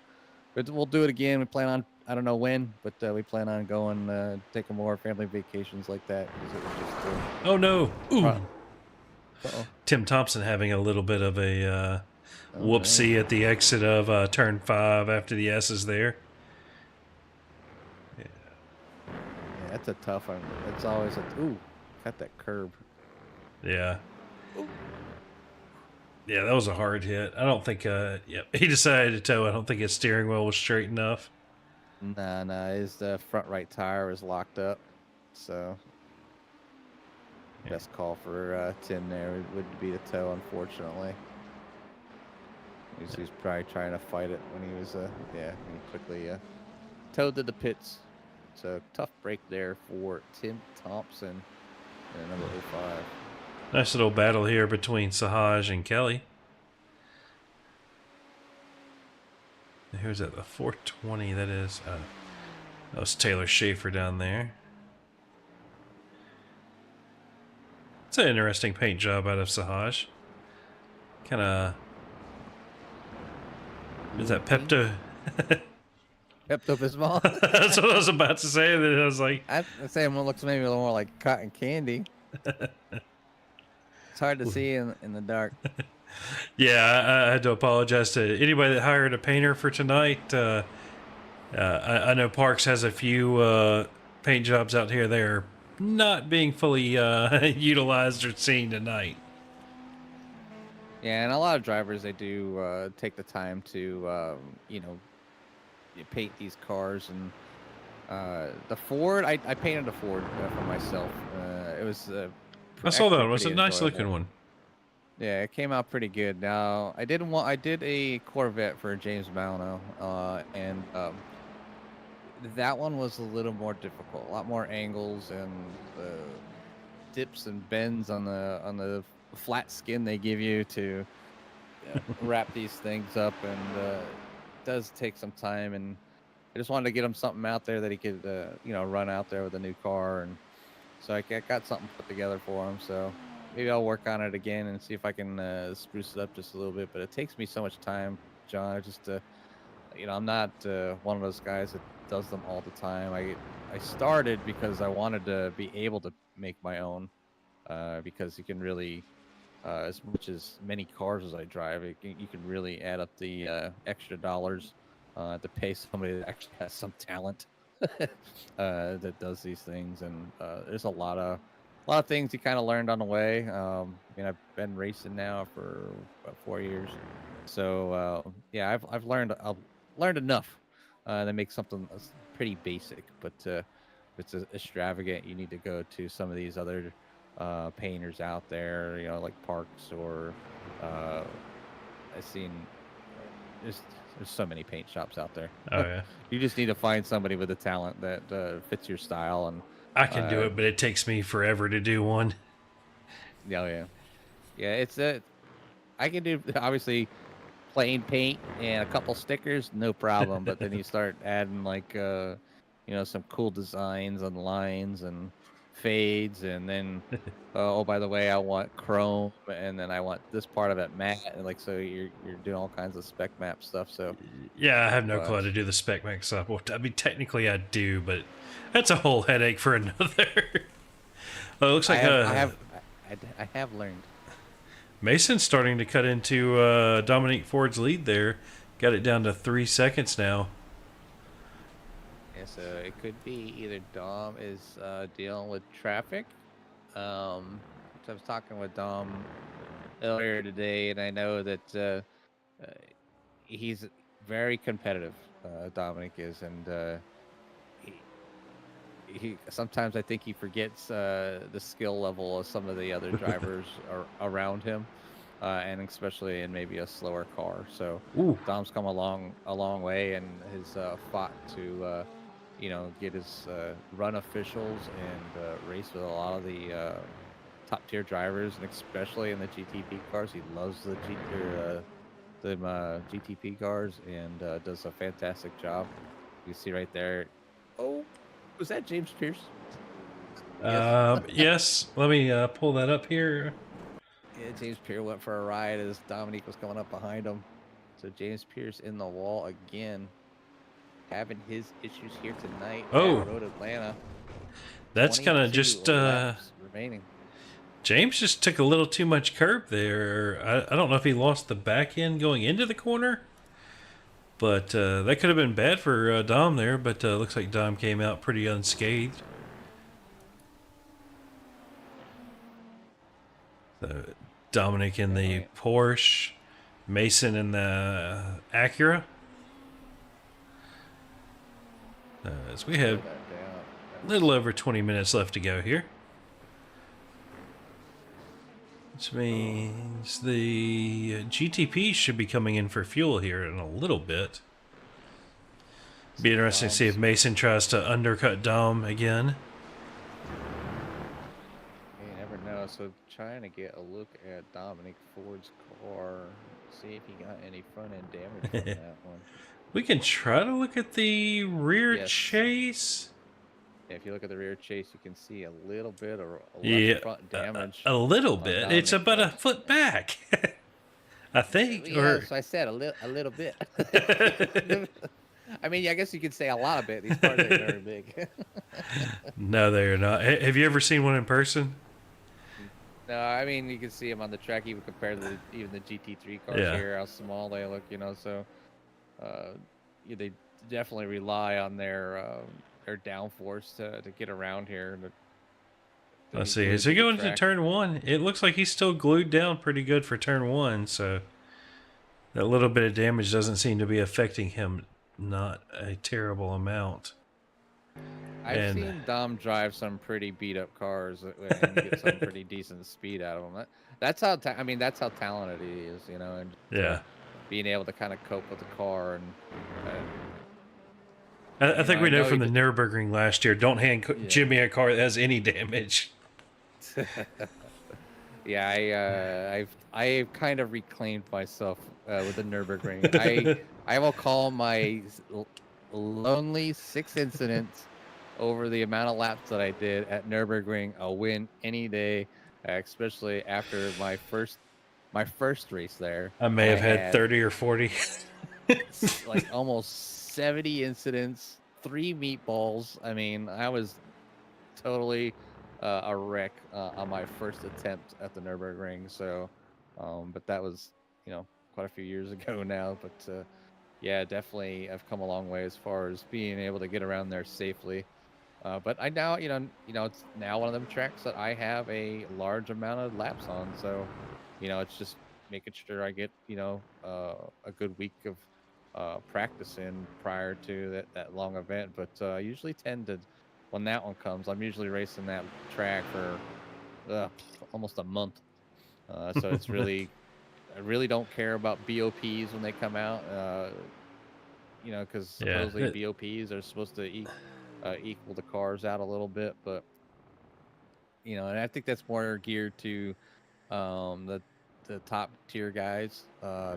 we'll do it again. We plan on, I don't know when, but we plan on going taking more family vacations like that because it was just Oh no! Ooh, uh-oh. Tim Thompson having a little bit of a Oh no. whoopsie at the exit of turn 5 after the S is there. Yeah, that's a tough one. It's always a ooh, got that curb. Yeah. Ooh. Yeah, that was a hard hit. I don't think, he decided to tow. I don't think his steering wheel was straight enough. Nah, his front right tire was locked up, so Yeah. best call for Tim there would be the tow, unfortunately. He was probably trying to fight it when he was he quickly towed to the pits. So tough break there for Tim Thompson in number 05. Nice little battle here between Sahaj and Kelly. Who's at the 420? That is, that was Taylor Schaefer down there. It's an interesting paint job out of Sahaj. Kind of, is that Pepto? Pepto-Bismol. That's what I was about to say. That I was like, I'd say one looks maybe a little more like cotton candy. It's hard to see in the dark. yeah, I had to apologize to anybody that hired a painter for tonight. I know Parks has a few paint jobs out here. They're not being fully utilized or seen tonight. Yeah, and a lot of drivers, they do take the time to paint these cars. And the Ford, I painted a Ford for myself. It was I saw that actually one. It was a pretty nice enjoyable. looking one. Yeah, it came out pretty good. Now I did a Corvette for James Malino, and that one was a little more difficult, a lot more angles and dips and bends on the flat skin they give you to wrap these things up, and it does take some time. And I just wanted to get him something out there that he could run out there with a new car, and so I got something put together for him. So maybe I'll work on it again and see if I can spruce it up just a little bit. But it takes me so much time, John. I just I'm not one of those guys that does them all the time. I started because I wanted to be able to make my own, because you can really, as much as many cars as I drive, you can really add up the extra dollars to pay somebody that actually has some talent that does these things. And there's a lot of things you kind of learned on the way. I've been racing now for about 4 years, so yeah, I've learned enough to make something pretty basic. But if it's extravagant, you need to go to some of these other painters out there, like Parks, or I've seen there's so many paint shops out there. Oh yeah, You just need to find somebody with a talent that fits your style. And I can do it, but it takes me forever to do one. yeah, it's I can do, obviously, plain paint and a couple stickers, no problem. But then you start adding like some cool designs on lines and fades, and then oh, by the way, I want chrome, and then I want this part of it matte, and like, so you're doing all kinds of spec map stuff. So Yeah, I have no but clue how to do the spec max stuff. Well, I mean, technically I do, but that's a whole headache for another. Oh, it looks like I have learned. Mason's starting to cut into Dominique Ford's lead there. Got it down to 3 seconds now. Yeah, so it could be either Dom is dealing with traffic. So I was talking with Dom earlier today, and I know that he's very competitive. Dominic is, and sometimes I think he forgets the skill level of some of the other drivers around him, and especially in maybe a slower car. So Ooh. Dom's come a long way and has fought to get his run officials and race with a lot of the top tier drivers, and especially in the GTP cars. He loves the GTP cars and does a fantastic job. You see right there. Oh, was that James Pierce? Yes. Let me pull that up here. Yeah, James Pierce went for a ride as Dominique was coming up behind him. So James Pierce in the wall again, having his issues here tonight Oh. at Road Atlanta. That's kind of 22 just laps remaining. James just took a little too much curb there. I don't know if he lost the back end going into the corner, but that could have been bad for Dom there. But looks like Dom came out pretty unscathed. Dominic in the Porsche, Mason in the Acura. As we have a little over 20 minutes left to go here. Which means the GTP should be coming in for fuel here in a little bit. Be interesting to see if Mason tries to undercut Dom again. You never know. So trying to get a look at Dominic Ford's car, see if he got any front end damage from that one. We can try to look at the rear chase. Yeah, if you look at the rear chase, you can see a little bit of left front damage. A little bit. It's about a foot back, I think. Yeah, so I said a little bit. I mean, I guess you could say a lot of it. These cars are very big. No, they're not. Have you ever seen one in person? No, I mean, you can see them on the track, even compared to even the GT3 cars here, how small they look, so they definitely rely on their downforce to get around here. Let's see. Is he going to turn one? It looks like he's still glued down pretty good for turn one, so that little bit of damage doesn't seem to be affecting him, not a terrible amount. I've seen Dom drive some pretty beat up cars and get some pretty decent speed out of them. That's how that's how talented he is, and being able to kind of cope with the car and I think we know from the Nürburgring last year, don't hand Jimmy a car that has any damage. Yeah, I've kind of reclaimed myself with the Nürburgring. I will call my lonely 6 incidents over the amount of laps that I did at Nürburgring a win any day, especially after my first race there. I may have had 30 or 40. Like almost 70 incidents, 3 meatballs. I mean, I was totally a wreck on my first attempt at the Nürburgring. So, but that was, quite a few years ago now. But yeah, definitely I've come a long way as far as being able to get around there safely. But I now, it's now one of them tracks that I have a large amount of laps on. So, it's just making sure I get, a good week of practice in prior to that long event. But I usually tend to, when that one comes, I'm usually racing that track for almost a month. So it's really, I really don't care about BOPs when they come out, because supposedly BOPs are supposed to equal the cars out a little bit, but and I think that's more geared to the top tier guys,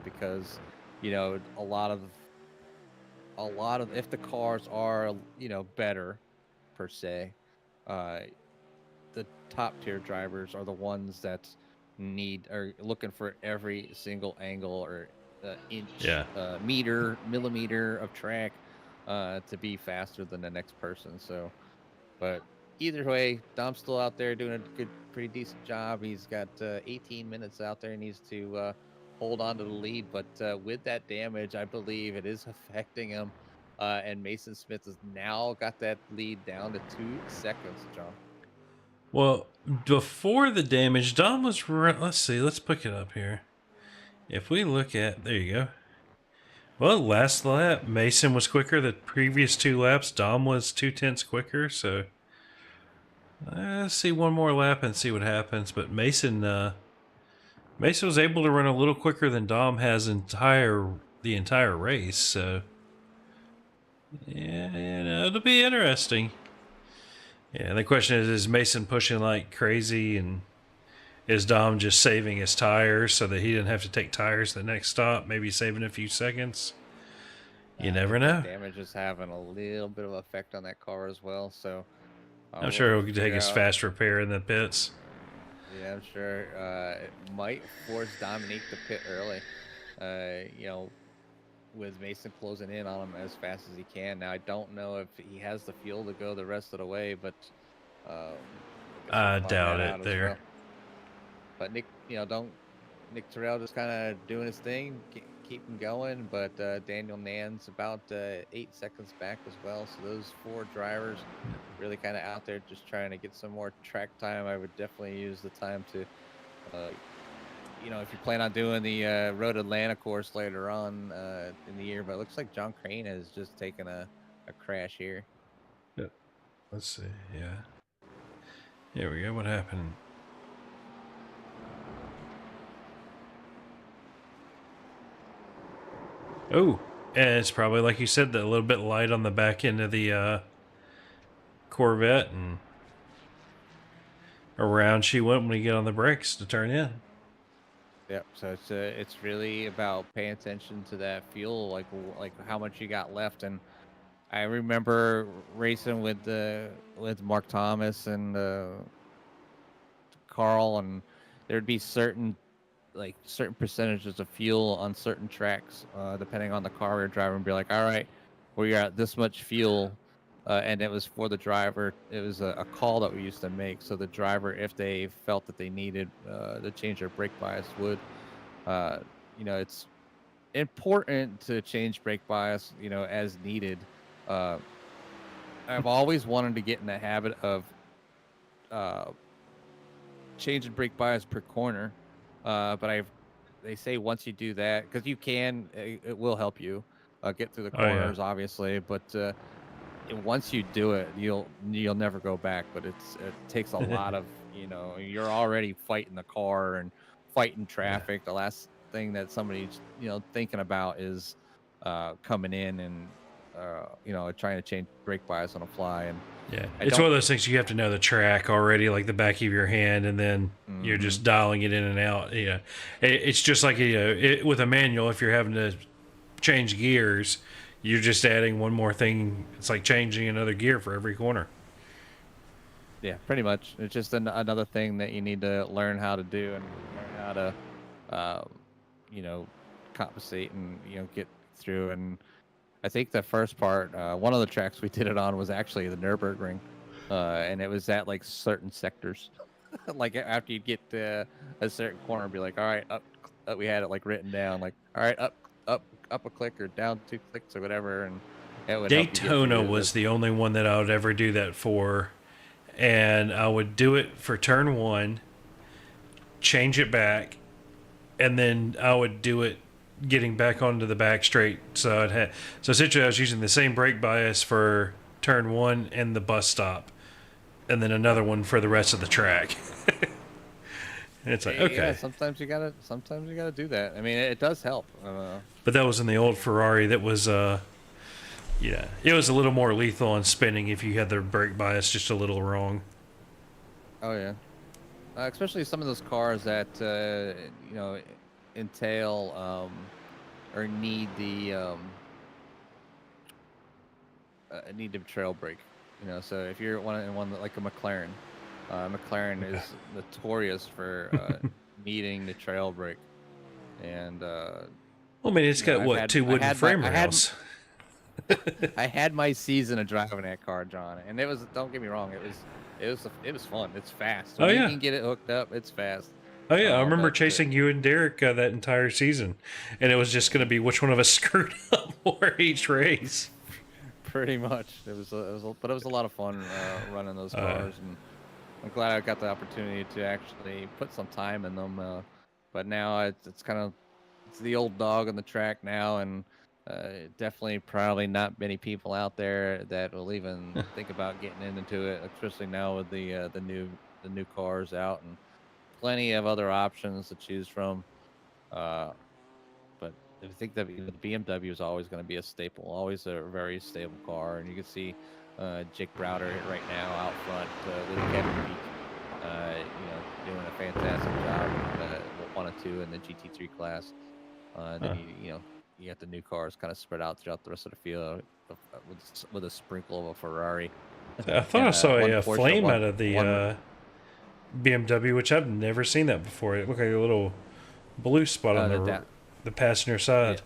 because a lot of if the cars are better per se, the top tier drivers are the ones that are looking for every single angle or inch, meter, millimeter of track to be faster than the next person. So, but either way, Dom's still out there doing a pretty decent job. He's got 18 minutes out there. He needs to hold on to the lead, but with that damage, I believe it is affecting him. And Mason Smith has now got that lead down to 2 seconds, John. Well, before the damage, Dom was, let's see, let's pick it up here. If we look at, there you go. Well, last lap, Mason was quicker. The previous 2 laps, Dom was 0.2 quicker. So Let's see one more lap and see what happens. But Mason was able to run a little quicker than Dom has the entire race. So yeah, it'll be interesting. Yeah, the question is Mason pushing like crazy, and is Dom just saving his tires so that he didn't have to take tires the next stop, maybe saving a few seconds? You never know. Damage is having a little bit of effect on that car as well, so I'm we'll have sure to he'll take figure his out. fast repair in the pits. Yeah, I'm sure it might force Dominique to pit early. With Mason closing in on him as fast as he can. Now I don't know if he has the fuel to go the rest of the way, but I doubt it there. well. But Nick Terrell just kind of doing his thing, keep him going. But Daniel Nan's about 8 seconds back as well. So those 4 drivers really kind of out there just trying to get some more track time. I would definitely use the time to, if you plan on doing the Road Atlanta course later on in the year. But it looks like John Crane has just taken a crash here. Yep. Let's see. Yeah. Here we go. What happened? Oh, and it's probably like you said, a little bit light on the back end of the Corvette, and around she went when we get on the brakes to turn in. Yep. So it's really about paying attention to that fuel, like how much you got left. And I remember racing with Mark Thomas and Carl, and there'd be certain percentages of fuel on certain tracks, depending on the car we were driving, and be like, all right, we are at this much fuel. And it was for the driver. It was a call that we used to make. So the driver, if they felt that they needed to change their brake bias, would. It's important to change brake bias, as needed. I've always wanted to get in the habit of changing brake bias per corner. But they say once you do that, because you can, it will help you get through the corners, obviously. But once you do it, you'll never go back. But it takes a lot of, you're already fighting the car and fighting traffic. The last thing that somebody's thinking about is coming in and trying to change brake bias on a fly. And it's one of those things you have to know the track already, like the back of your hand, and then you're just dialing it in and out. Yeah, it's just like with a manual. If you're having to change gears, you're just adding one more thing. It's like changing another gear for every corner. Yeah, pretty much. It's just another thing that you need to learn how to do and learn how to, compensate and get through. And I think the first part, one of the tracks we did it on was actually the Nürburgring, and it was at like certain sectors. Like after you get to a certain corner, be like, all right, up. We had it like written down, like, all right, up a click or down 2 clicks or whatever. And it would Daytona was the only one that I would ever do that for, and I would do it for turn 1, change it back, and then I would do it getting back onto the back straight. So essentially I was using the same brake bias for turn 1 and the bus stop, and then another one for the rest of the track. And it's like, okay. Yeah, sometimes you gotta do that. I mean, it does help. But that was in the old Ferrari. That was it was a little more lethal on spinning if you had the brake bias just a little wrong. Oh yeah, especially some of those cars that entail or need the trail brake. So if you're one like a McLaren, McLaren is notorious for needing the trail brake. And it's got two wooden frame rails. I had my season of driving that car, John, and it was, don't get me wrong, it was fun. It's fast. When you can get it hooked up, it's fast. Oh yeah, I remember chasing you and Derek that entire season, and it was just going to be which one of us screwed up more each race. Pretty much, but it was a lot of fun running those cars, and I'm glad I got the opportunity to actually put some time in them. But now it's the old dog on the track now, and Definitely, probably not many people out there that will even think about getting into it, especially now with the new cars out and plenty of other options to choose from. Uh, but I think that the BMW is always going to be a staple, always a very stable car, and you can see Jake Browder right now out front with Kevin Peak, doing a fantastic job with 1 and 2 in the GT3 class. And then Huh. you got the new cars kind of spread out throughout the rest of the field with a sprinkle of a Ferrari I thought and I saw one a Porsche, flame out of one. the BMW, which I've never seen that before. It looked like a little blue spot on The down, the passenger yeah, side.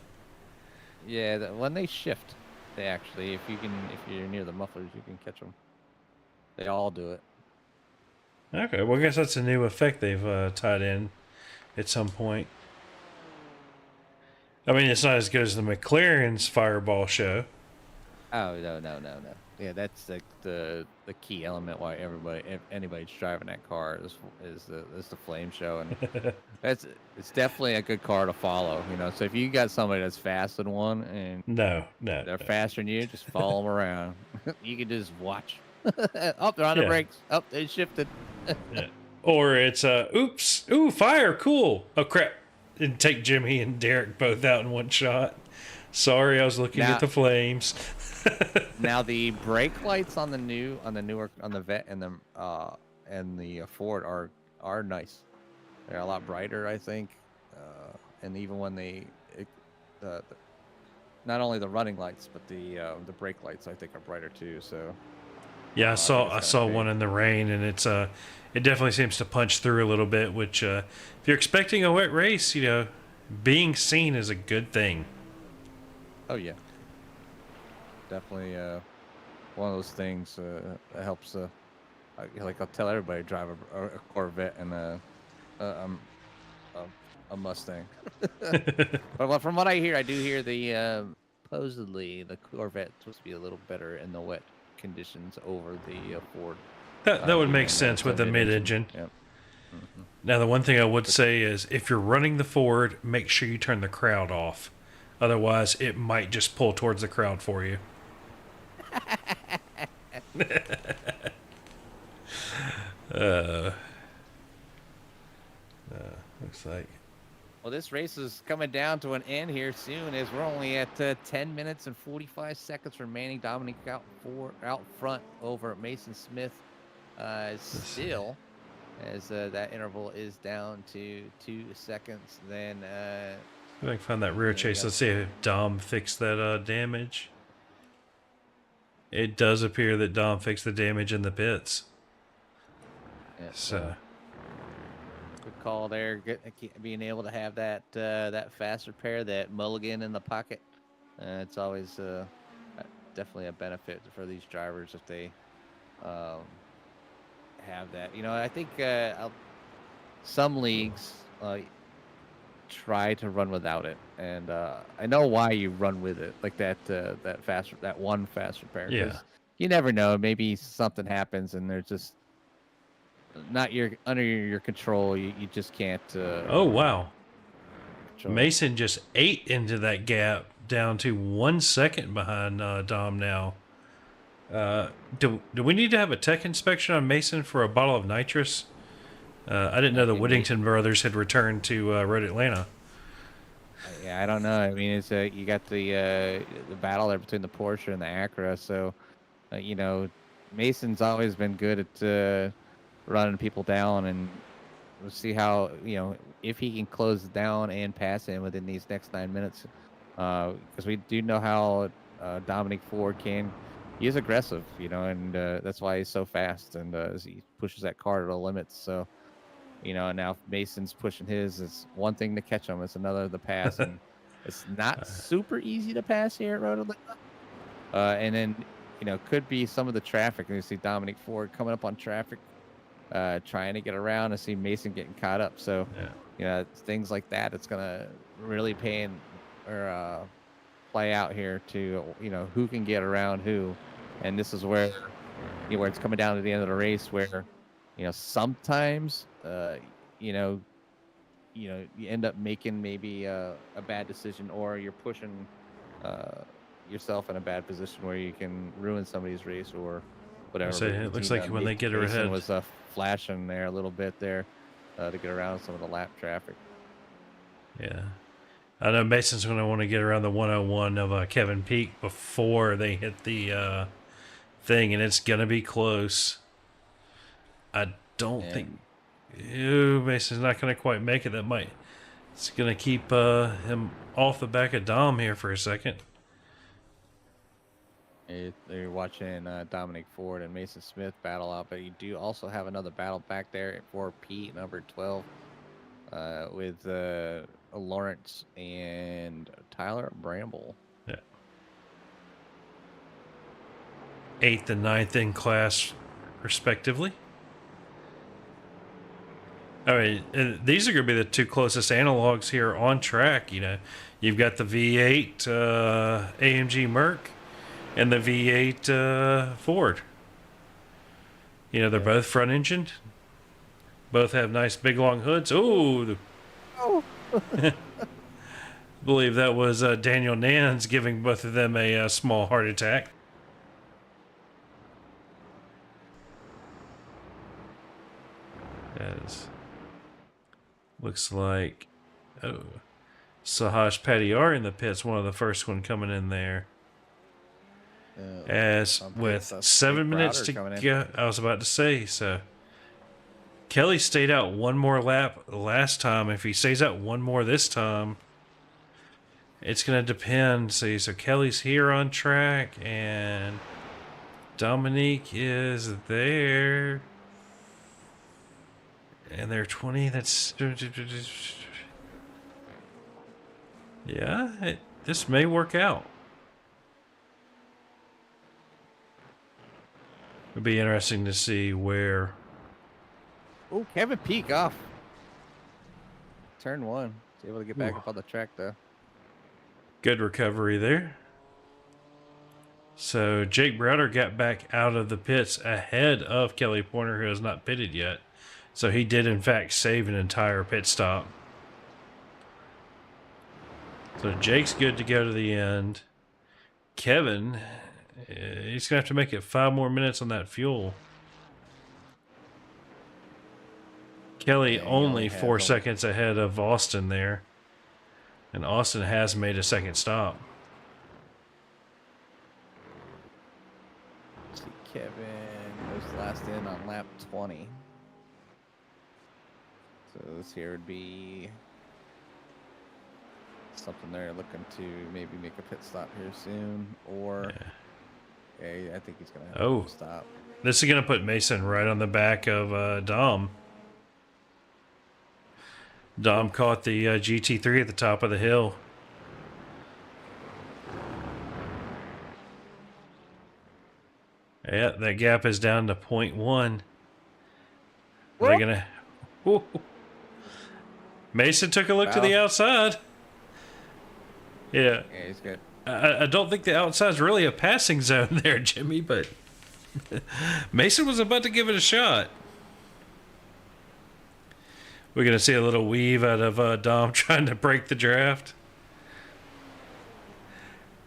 yeah. When they shift, they actually, if you're near the mufflers, you can catch them. They all do it. Okay, well, I guess that's a new effect they've tied in at some point. I mean, it's not as good as the McLaren's Fireball show. Oh no. Yeah, that's the key element why if anybody's driving that car is the flame show, and it's definitely a good car to follow. So if you got somebody that's faster than one and No. they're faster than you, just follow them around. You can just watch. Oh, they're on the Yeah. brakes. Oh, they shifted. Yeah. Or it's oops, ooh, fire, cool. Oh crap! And take Jimmy and Derek both out in one shot. Sorry, I was looking at the flames. Now the brake lights on the newer on the Vet and the Ford are nice. They're a lot brighter, I think, and even when the not only the running lights but the brake lights I think are brighter too. So Yeah, I saw pay. one in the rain, and it definitely seems to punch through a little bit. Which, if you're expecting a wet race, being seen is a good thing. Oh yeah, definitely one of those things that helps. I'll tell everybody to drive a Corvette and um, a Mustang. But from what I hear, I do hear the supposedly the Corvette's supposed to be a little better in the wet conditions over the Ford. That would make Being that sense it's with a the mid-engine. mid-engine. Yep. Mm-hmm. Now, the one thing I would say is if you're running the Ford, make sure you turn the crowd off. Otherwise, it might just pull towards the crowd for you. Looks like. Well, this race is coming down to an end here soon, as we're only at 10 minutes and 45 seconds remaining. Dominic out front over Mason Smith, still, as that interval is down to 2 seconds. Then If I can find that rear chase, let's see if Dom fixed that damage. It does appear that Dom fixed the damage in the pits. So. Good call there. Being able to have that fast repair, that mulligan in the pocket. It's always definitely a benefit for these drivers if they have that. I think some leagues try to run without it, and I know why you run with it, like that one fast repair. Yeah. You never know. Maybe something happens, and there's just not under your control. You just can't. Oh wow! Control. Mason just ate into that gap, down to 1 second behind Dom now. Do we need to have a tech inspection on Mason for a bottle of nitrous? I didn't know the Whittington brothers had returned to Road Atlanta. Yeah, I don't know. I mean, it's you got the battle there between the Porsche and the Acura, so Mason's always been good at running people down, and we'll see how if he can close down and pass him within these next 9 minutes, because we do know how Dominic Ford can. He is aggressive, and that's why he's so fast, and as he pushes that car to the limits. So, and now if Mason's pushing his, it's one thing to catch him, it's another to pass, and it's not super easy to pass here at Road Atlanta. And then could be some of the traffic, and you see Dominic Ford coming up on traffic. Trying to get around and see Mason getting caught up. So, things like that, it's going to really play out here to, who can get around who. And this is where, where it's coming down to the end of the race where, sometimes, you end up making maybe a bad decision, or you're pushing yourself in a bad position where you can ruin somebody's race or whatever. say, But it looks like when they get her Mason ahead. was flashing there a little bit there to get around some of the lap traffic. Yeah. I know Mason's going to want to get around the 101 of Kevin Peak before they hit the thing, and it's going to be close. I don't think... Ew, Mason's not going to quite make it. That might... It's going to keep him off the back of Dom here for a second. They're watching Dominic Ford and Mason Smith battle out, but you do also have another battle back there for Pete, number 12, with Lawrence and Tyler Bramble. Yeah. 8th and 9th in class, respectively. I mean, these are going to be the two closest analogs here on track. You know, you've got the V8 AMG Merc and the V8 Ford. You know, they're both front engined. Both have nice big long hoods. Ooh. Oh. Believe that was Daniel Nans giving both of them a small heart attack. Yes. Looks like, Sahaj Patiar in the pits, one of the first one coming in there. As with 7 minutes to go, I was about to say, so Kelly stayed out one more lap last time. If he stays out one more this time, it's going to depend. See, so Kelly's here on track, and Dominique is there. And they're 20. That's... Yeah, this may work out. It'll be interesting to see where... Oh, Kevin Peak off. Turn 1. He's able to get back up on the track, though. Good recovery there. So Jake Browder got back out of the pits ahead of Kelly Pointer, who has not pitted yet. So he did, in fact, save an entire pit stop. So Jake's good to go to the end. Kevin, he's going to have to make it 5 more minutes on that fuel. Kelly only 4 seconds ahead of Austin there. And Austin has made a second stop. See, Kevin was last in on lap 20. So this here would be something they're looking to maybe make a pit stop here soon, or I think he's going to have to stop. This is going to put Mason right on the back of Dom. Dom caught the GT3 at the top of the hill. Yeah, that gap is down to 0.1. Are they going to... Ooh. Mason took a look to the outside. Yeah. Yeah, he's good. I don't think the outside's really a passing zone there, Jimmy, but Mason was about to give it a shot. We're going to see a little weave out of Dom trying to break the draft.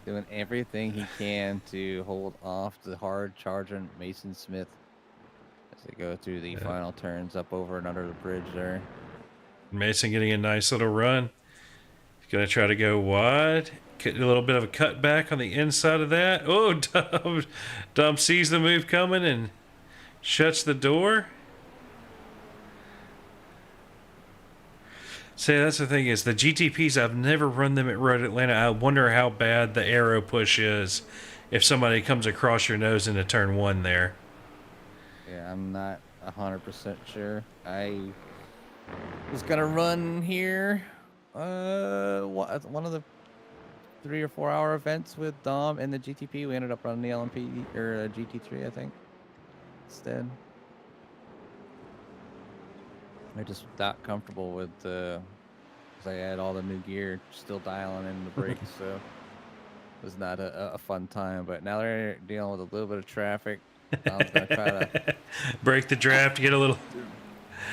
Doing everything he can to hold off the hard charging Mason Smith as they go through the final turns up over and under the bridge there. Mason getting a nice little run. He's going to try to go wide. Get a little bit of a cutback on the inside of that. Oh, Dom sees the move coming and shuts the door. See, that's the thing is the GTPs, I've never run them at Road Atlanta. I wonder how bad the aero push is if somebody comes across your nose into turn 1 there. Yeah, I'm not 100% sure. I was going to run here one of the 3 or 4 hour events with Dom and the GTP. We ended up running the LMP or GT3, I think, instead. I just not comfortable with because I had all the new gear still dialing in the brakes, so it was not a fun time. But now they're dealing with a little bit of traffic. Dom's gonna try to break the draft, get a little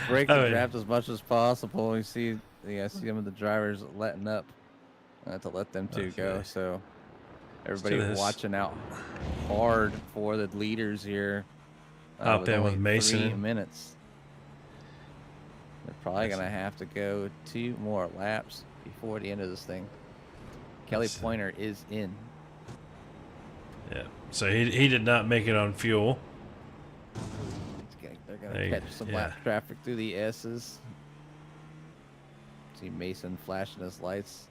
break the draft as much as possible. You see, I see some of the drivers letting up to let them two go. So Everybody this. watching out hard for the leaders here. Hop in with only Mason. 3 minutes. They're probably going to have to go 2 more laps before the end of this thing. Kelly Pointer is in. Yeah, so he did not make it on fuel. They're going to catch some lap traffic through the S's. See Mason flashing his lights.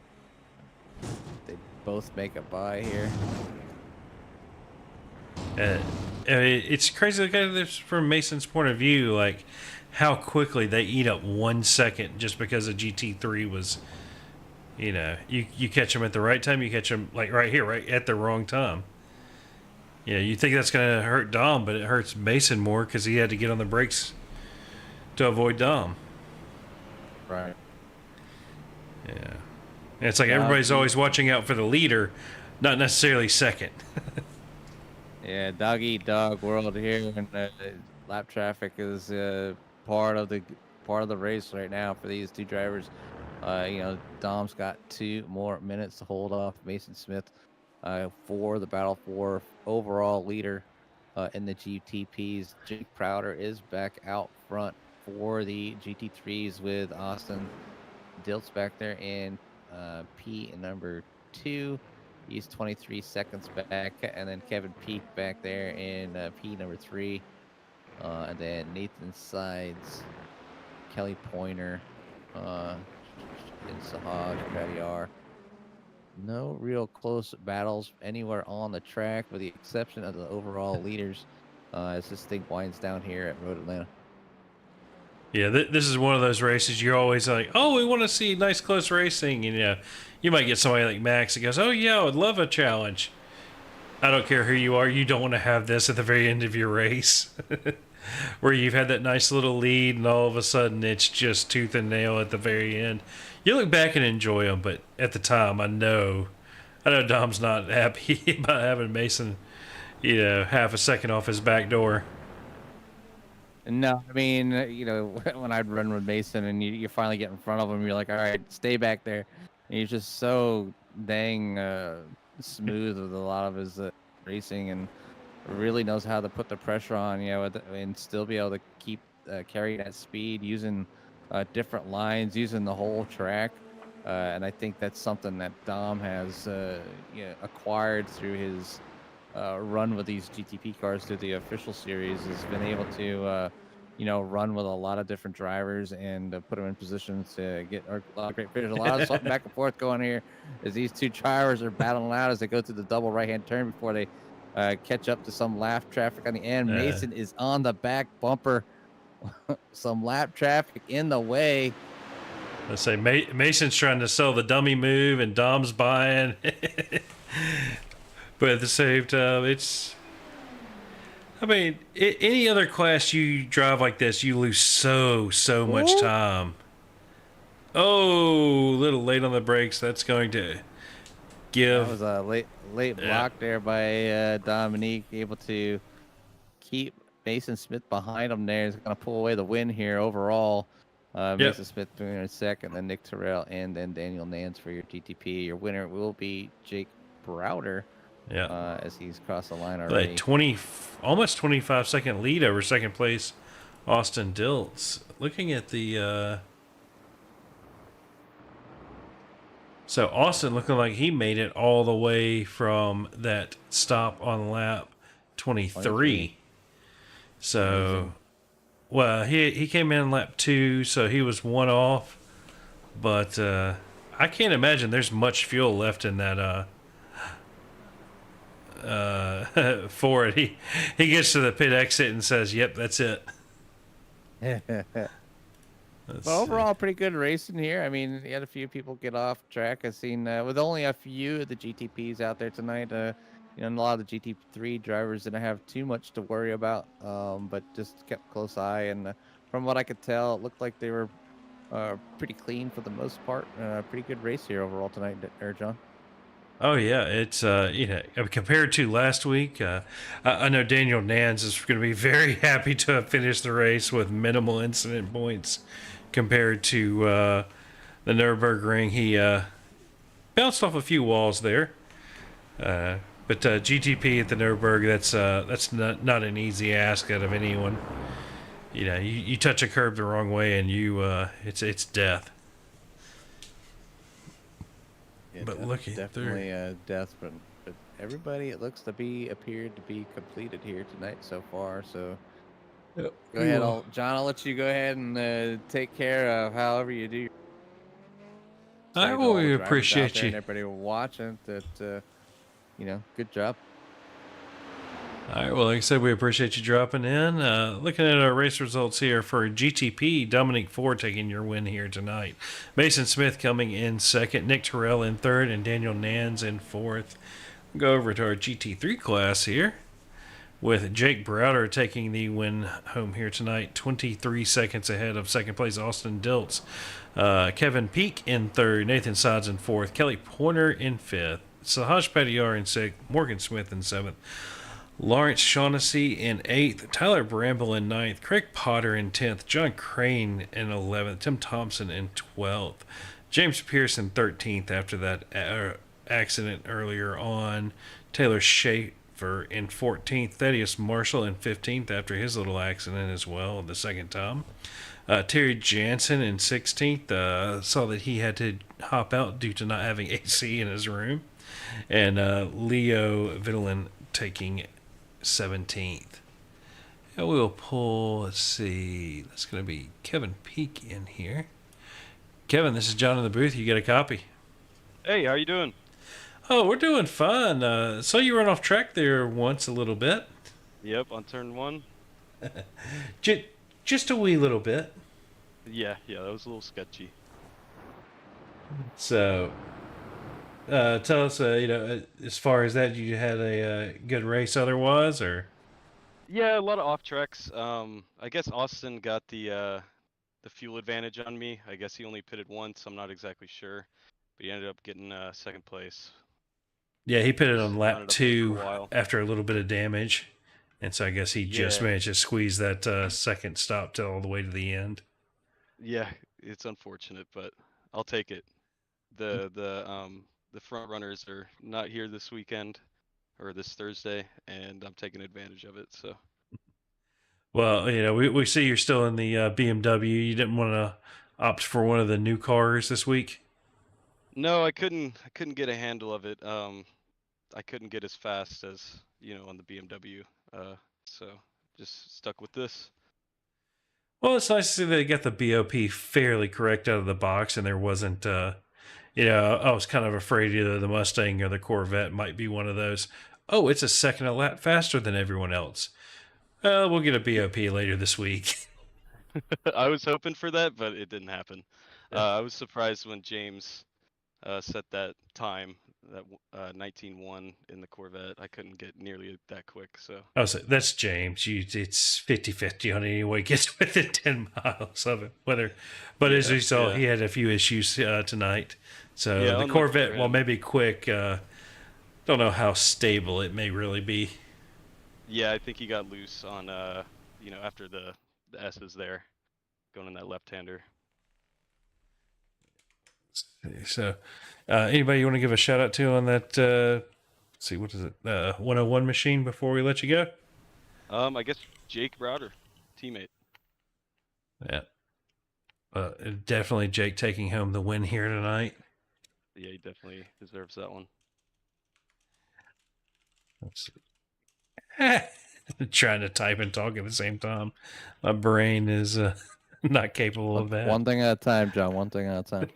They both make a bye here. It's crazy to look at this from Mason's point of view, like how quickly they eat up 1 second just because a GT3 was, you catch them at the right time, you catch them like right here, right at the wrong time. You think that's going to hurt Dom, but it hurts Mason more because he had to get on the brakes to avoid Dom. Right. Yeah. And it's like everybody's always watching out for the leader, not necessarily second. Yeah, dog eat dog world here, and lap traffic is part of the race right now for these 2 drivers. Dom's got 2 more minutes to hold off Mason Smith for the battle for overall leader in the GTPs. Jake Crowder is back out front for the GT3s with Austin Diltz back there in P number 2. He's 23 seconds back, and then Kevin Peak back there in P number 3. And then Nathan Sides, Kelly Pointer, and Sahaj Kadiar. No real close battles anywhere on the track, with the exception of the overall leaders, as this thing winds down here at Road Atlanta. Yeah, this is one of those races you're always like, oh, we want to see nice close racing. And, you might get somebody like Max that goes, oh, yeah, I would love a challenge. I don't care who you are. You don't want to have this at the very end of your race where you've had that nice little lead and all of a sudden it's just tooth and nail at the very end. You look back and enjoy them, but at the time, I know Dom's not happy about having Mason, half a second off his back door. No, I mean, when I'd run with Mason and you finally get in front of him, you're like, all right, stay back there. And he's just so dang smooth with a lot of his racing, and really knows how to put the pressure on, and still be able to keep carry that speed using different lines, using the whole track. And I think that's something that Dom has acquired through his run with these GTP cars through the official series. Has been able to run with a lot of different drivers and put them in positions to get a lot of great finishes. A lot of something back and forth going here as these 2 drivers are battling out as they go through the double right-hand turn before they catch up to some lap traffic on the end. Mason is on the back bumper. Some lap traffic in the way. Let's say Mason's trying to sell the dummy move and Dom's buying. But at the same time, any other class you drive like this, you lose so much time. Oh, a little late on the brakes. That's going to give. That was a late block there by Dominique, able to keep Mason Smith behind him there. Is going to pull away the win here overall. Mason Smith doing in second, then Nick Terrell, and then Daniel Nance for your GTP. Your winner will be Jake Browder. Yeah. As he's crossed the line already. Almost 25-second lead over second place Austin Diltz. Looking at the so Austin looking like he made it all the way from that stop on lap 23. So well, he came in lap 2, so he was 1 off, but I can't imagine there's much fuel left in that Ford. He gets to the pit exit and says, yep, that's it. Well, overall, pretty good racing here. I mean, you had a few people get off track. I've seen with only a few of the GTPs out there tonight. A lot of the GT3 drivers didn't have too much to worry about, but just kept close eye. And from what I could tell, it looked like they were pretty clean for the most part. Pretty good race here overall tonight, John. Oh yeah, it's compared to last week, I know Daniel Nance is going to be very happy to have finished the race with minimal incident points compared to the Nürburgring. He bounced off a few walls there, But GTP at the Nürburgring, that's not an easy ask out of anyone. You know, you touch a curb the wrong way and it's death. Yeah, But looking definitely death, but everybody it looks to be appeared to be completed here tonight so far. So through. go ahead, John. I'll let you go ahead and take care of however you do. I Say to all the will drivers out appreciate there you. and everybody watching that. Good job. All right, well, like I said, we appreciate you dropping in. Looking at our race results here for GTP, Dominic Ford taking your win here tonight. Mason Smith coming in second, Nick Terrell in third, and Daniel Nans in fourth. We'll go over to our GT3 class here with Jake Browder taking the win home here tonight, 23 seconds ahead of second place Austin Diltz. Kevin Peak in third, Nathan Sods in fourth, Kelly Pointer in fifth, Sahaj Patiar in sixth, Morgan Smith in seventh, Lawrence Shaughnessy in 8th, Tyler Bramble in ninth, Craig Potter in 10th, John Crane in 11th, Tim Thompson in 12th, James Pierce in 13th after that accident earlier on, Taylor Schaefer in 14th, Thaddeus Marshall in 15th after his little accident as well the second time. Terry Jansen in 16th, saw that he had to hop out due to not having AC in his room. And Leo Vitalin taking 17th. And we'll pull, let's see, that's going to be Kevin Peak in here. Kevin, this is John in the booth. You get a copy. Hey, how you doing? Oh, we're doing fine. Saw you run off track there once a little bit. Yep, on turn 1. Just a wee little bit. Yeah, that was a little sketchy. So, tell us, as far as that, you had a good race otherwise, or? Yeah, a lot of off tracks. I guess Austin got the fuel advantage on me. I guess he only pitted once. I'm not exactly sure, but he ended up getting second place. Yeah, he pitted on Just lap running up there for a 2 while. after a little bit of damage, and so I guess he just Yeah. managed to squeeze that second stop to all the way to the end. Yeah, it's unfortunate, but I'll take it. The front runners are not here this weekend or this Thursday, and I'm taking advantage of it. So. Well, we see you're still in the BMW. You didn't want to opt for one of the new cars this week? No, I couldn't get a handle of it. I couldn't get as fast as, on the BMW. So just stuck with this. Well, it's nice to see they got the BOP fairly correct out of the box, and there wasn't, I was kind of afraid either the Mustang or the Corvette might be one of those. Oh, it's a second a lap faster than everyone else. We'll get a BOP later this week. I was hoping for that, but it didn't happen. I was surprised when James set that time, that 19.1 in the Corvette. I couldn't get nearly that quick. So. Oh, so that's James. It's 50-50 on anyone gets within 10 miles of it. But as we saw, he had a few issues tonight. So the Corvette, while maybe quick, don't know how stable it may really be. Yeah, I think he got loose on, after the S's there, going in that left-hander. So, anybody you want to give a shout out to on that? Let's see, what is it? 101 machine before we let you go. I guess Jake Browder, teammate. Yeah. Definitely Jake taking home the win here tonight. Yeah, he definitely deserves that one. Let's see. Trying to type and talk at the same time. My brain is not capable of that. One thing at a time, John. One thing at a time.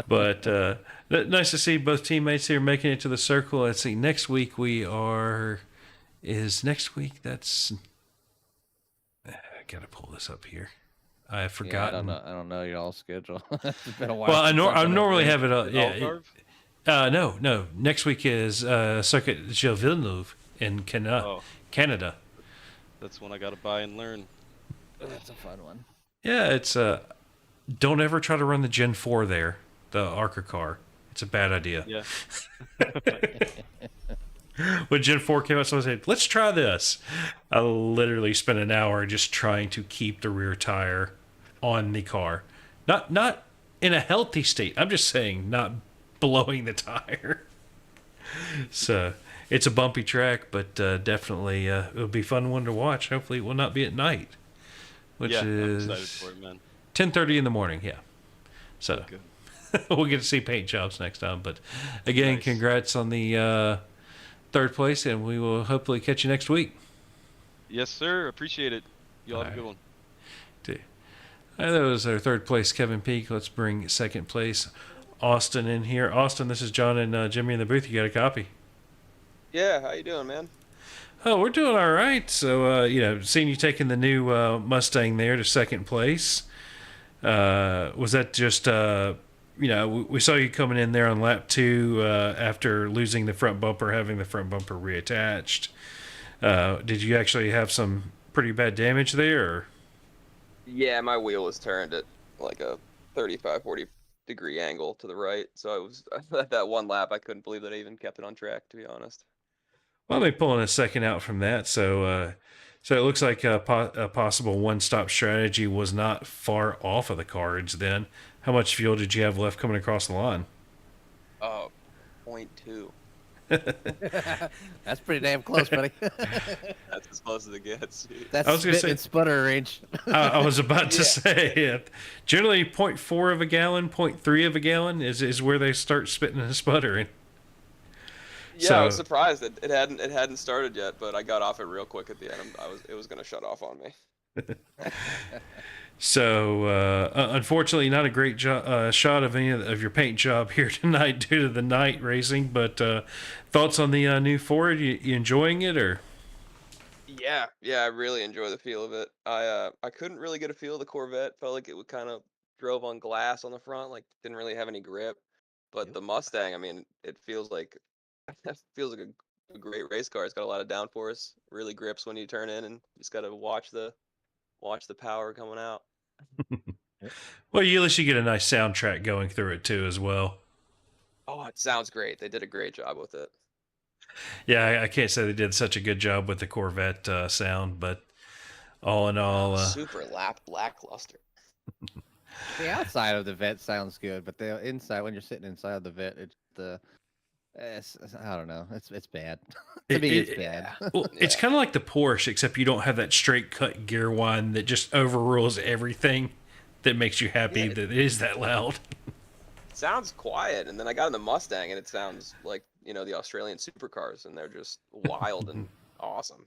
But nice to see both teammates here making it to the circle. Let's see. Next week that's. I gotta pull this up here. I have forgotten. Yeah, I don't know y'all's schedule. It's been a while. Well, I normally have it. No. Next week is Circuit Gilles Villeneuve in Canada. That's one I gotta buy and learn. That's a fun one. Yeah, it's don't ever try to run the Gen 4 there, the ARCA car. It's a bad idea. Yeah. When Gen 4 came out, someone said, let's try this. I literally spent an hour just trying to keep the rear tire on the car. Not in a healthy state. I'm just saying not blowing the tire. So it's a bumpy track, but definitely it'll be a fun one to watch. Hopefully, it will not be at night, which Yeah, I'm excited is for it, man. 10:30 in the morning. Yeah. So Okay. we'll get to see paint jobs next time. But again, Nice. congrats on the third place, and we will hopefully catch you next week. Yes, sir. Appreciate it. Y'all All have a good right. one. That was our third place, Kevin Peak. Let's bring second place, Austin, in here. Austin, this is John and Jimmy in the booth. You got a copy? Yeah, how you doing, man? Oh, we're doing all right. So, seeing you taking the new Mustang there to second place, was that just, we saw you coming in there on lap 2 after losing the front bumper, having the front bumper reattached. Did you actually have some pretty bad damage there? Or? Yeah, my wheel was turned at like a 35, 40 degree angle to the right. So I was at that one lap, I couldn't believe that I even kept it on track, to be honest. Well, they're pulling a second out from that, so it looks like a possible one-stop strategy was not far off of the cards. Then, how much fuel did you have left coming across the line? Oh, 0.2. That's pretty damn close, buddy. That's as close as it gets. That's I was gonna spit say- and sputter range. I was about to Yeah. say it. Generally, 0.4 of a gallon, 0.3 of a gallon is where they start spitting and sputtering. Yeah, I was So- surprised that it hadn't started yet, but I got off it real quick at the end. It was gonna shut off on me. So, unfortunately, not a great shot of any of your paint job here tonight due to the night racing. But thoughts on the new Ford? You enjoying it or? Yeah, I really enjoy the feel of it. I couldn't really get a feel of the Corvette. Felt like it would kind of drove on glass on the front, like didn't really have any grip. But Yep. the Mustang, I mean, it feels like it feels like a great race car. It's got a lot of downforce, really grips when you turn in, and you just got to watch the power coming out. Well, you at least you get a nice soundtrack going through it too, as well. Oh, it sounds great. They did a great job with it. Yeah, I can't say they did such a good job with the Corvette sound, but all in all, Super lackluster. The outside of the vet sounds good, but the inside, when you're sitting inside of the vet, I don't know. It's bad. To me, it's bad. well, it's Yeah. kind of like the Porsche, except you don't have that straight cut gear whine that just overrules everything. That makes you happy Yeah. that it is that loud. It sounds quiet, and then I got in the Mustang, and it sounds like the Australian supercars, and they're just wild and awesome.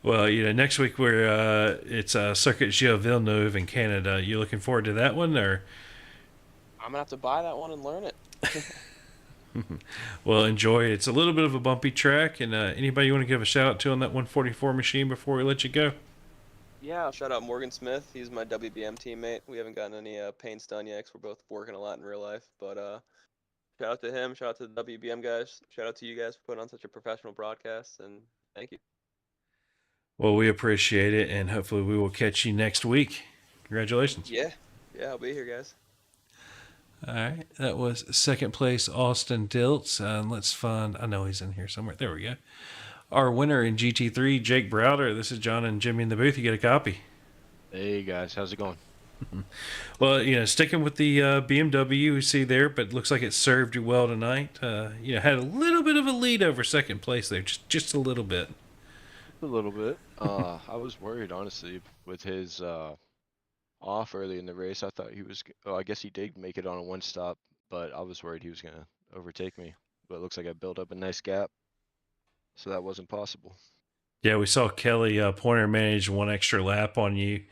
Well, next week it's Circuit Gilles Villeneuve in Canada. You looking forward to that one, or? I'm gonna have to buy that one and learn it. Well, enjoy it. It's a little bit of a bumpy track, and anybody you want to give a shout out to on that 144 machine before we let you go? Yeah, I'll shout out Morgan Smith. He's my WBM teammate. We haven't gotten any paints done yet 'cause we're both working a lot in real life. But shout out to him. Shout out to the WBM guys. Shout out to you guys for putting on such a professional broadcast. And thank you. Well, we appreciate it, and hopefully we will catch you next week. Congratulations. Yeah, I'll be here, guys. All right, that was second place, Austin Diltz. Let's find, I know he's in here somewhere. There we go. Our winner in GT3, Jake Browder. This is John and Jimmy in the booth. You get a copy. Hey guys, how's it going? Well, sticking with the BMW we see there, but looks like it served you well tonight. Had a little bit of a lead over second place there, just a little bit. A little bit. I was worried honestly with his off early in the race. I thought he was. Oh, I guess he did make it on a one stop, but I was worried he was gonna overtake me. But it looks like I built up a nice gap, so that wasn't possible. Yeah, we saw Kelly Pointer manage one extra lap on you,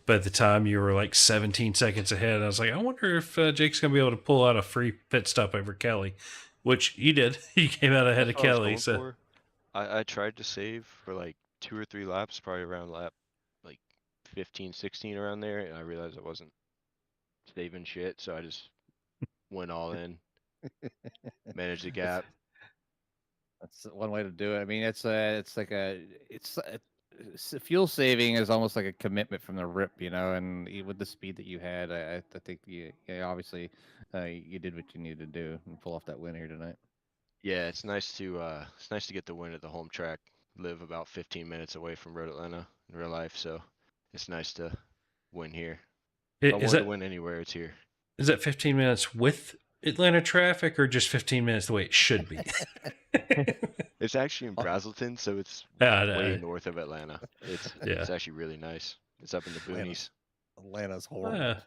but at the time you were like 17 seconds ahead. I was like, I wonder if Jake's going to be able to pull out a free pit stop over Kelly, which you did. You came out ahead of That's what I was Kelly. going So for. I tried to save for like 2 or 3 laps, probably around lap like 15, 16 around there, and I realized I wasn't saving shit, so I just went all in, managed the gap. That's one way to do it. I mean, fuel saving is almost like a commitment from the rip, and with the speed that you had, I think you obviously you did what you needed to do and pull off that win here tonight. Yeah, it's nice to get the win at the home track. Live about 15 minutes away from Road Atlanta in real life, so it's nice to win here. If I is wanted to that win anywhere, it's here. is that 15 minutes with Atlanta traffic or just 15 minutes the way it should be? It's actually in Brazelton, so it's way north of Atlanta. It's actually really nice. It's up in the boonies. Atlanta's horrible.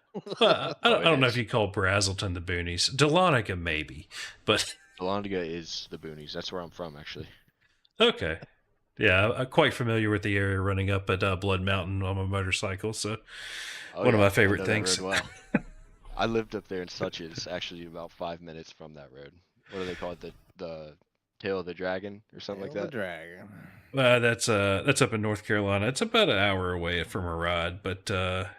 Well, I Oh, it don't know is. if you call Brazelton the boonies. Dahlonega maybe, but Dahlonega is the boonies. That's where I'm from, actually. okay. Yeah, I'm quite familiar with the area running up at Blood Mountain on my motorcycle, so Oh, one of yeah, my favorite I know that things. road well. I lived up there in Suches, actually about 5 minutes from that road. What do they call it? The Tail of the Dragon or something like Tail of that? the Dragon. That's up in North Carolina. It's about an hour away from a ride, but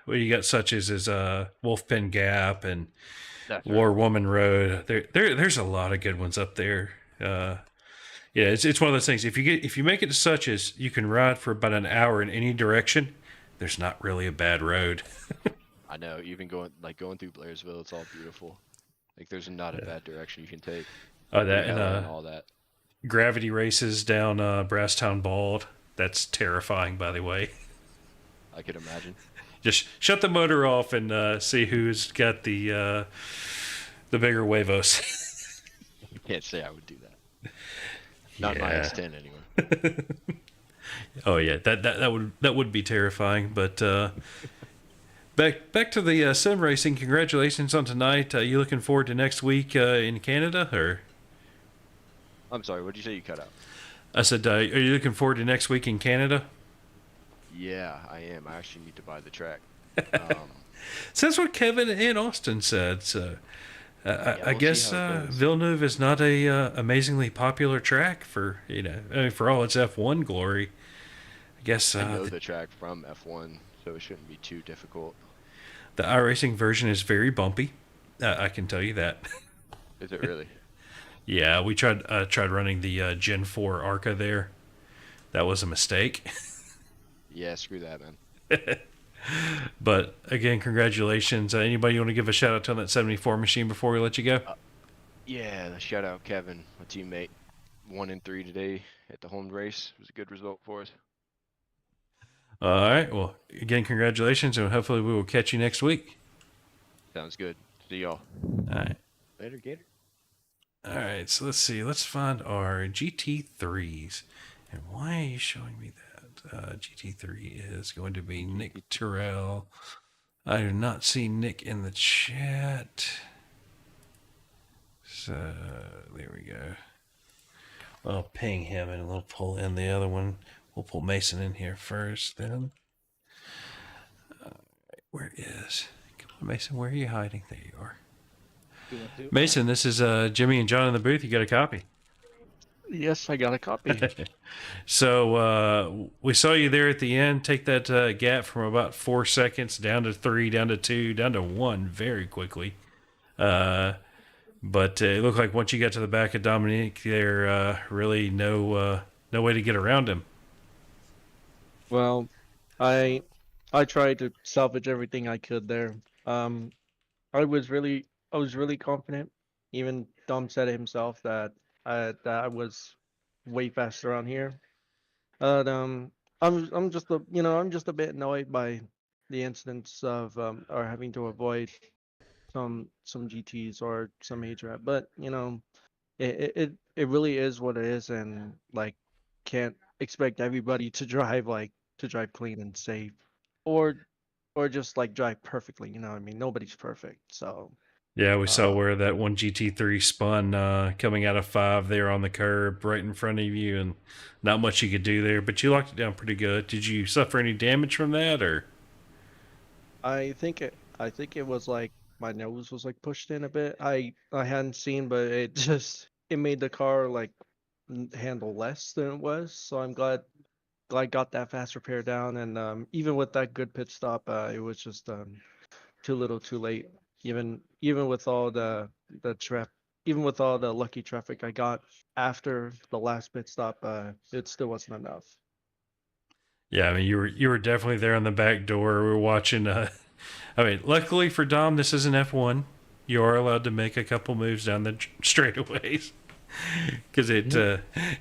what you got such as is Wolfpen Gap and That's War right. Woman Road. There's a lot of good ones up there. Yeah, it's one of those things. If you make it to such as you can ride for about an hour in any direction, there's not really a bad road. I know, even going through Blairsville, it's all beautiful. Like there's not a bad direction you can take. Oh, that Hella and and all that. gravity races down Brasstown Bald. That's terrifying, by the way. I could imagine. Just shut the motor off and see who's got the bigger huevos. You can't say I would do that. Not in my Yeah. X10 anyway. Oh yeah, that would be terrifying. But back to the sim racing. Congratulations on tonight. You looking forward to next week in Canada? Or I'm sorry, what did you say you cut out? I said, are you looking forward to next week in Canada? Yeah, I am. I actually need to buy the track. So that's what Kevin and Austin said. So I we'll see guess how it goes. Villeneuve is not a amazingly popular track for for all its F1 glory. I guess I know the track from F1, so it shouldn't be too difficult. the iRacing version is very bumpy. I can tell you that. Is it really? Yeah, we tried running the Gen 4 ARCA there. That was a mistake. Yeah, screw that, man. But again, congratulations. Anybody want to give a shout out to on that 74 machine before we let you go? Yeah, shout out Kevin, my teammate. 1 and 3 today at the home race. It was a good result for us. All right. Well, again, congratulations, and hopefully we will catch you next week. Sounds good. See y'all. All right. Later, Gator. All right. So let's see. Let's find our GT3s. And why are you showing me that? GT3 is going to be Nick Terrell. I do not see Nick in the chat. So there we go. I'll ping him and we'll pull in the other one. We'll pull Mason in here first, then. Where is? Come on, Mason. Where are you hiding? There you are. Mason, this is Jimmy and John in the booth. You got a copy? Yes, I got a copy. So we saw you there at the end. Take that gap from about 4 seconds down to 3, down to 2, down to 1 very quickly. But it looked like once you got to the back of Dominique, there really no way to get around him. Well, I tried to salvage everything I could there. I was really confident. Even Dom said it himself that I was way faster on here. But I'm just a bit annoyed by the incidents of or having to avoid some GTs or some HRAP. But it really is what it is, and like can't expect everybody to drive clean and safe, or just like drive perfectly. You know what I mean? Nobody's perfect, so. Yeah, we saw where that one GT3 spun coming out of 5 there on the curb right in front of you, and not much you could do there, but you locked it down pretty good. Did you suffer any damage from that, or? I think it was like my nose was like pushed in a bit. I hadn't seen, but it made the car like handle less than it was. So I'm glad I got that fast repair down, and even with that good pit stop, it was just too little, too late. Even with all the lucky traffic I got after the last pit stop, it still wasn't enough. Yeah, I mean, you were definitely there on the back door. We were watching. I mean, luckily for Dom, this isn't F1. You are allowed to make a couple moves down the straightaways because it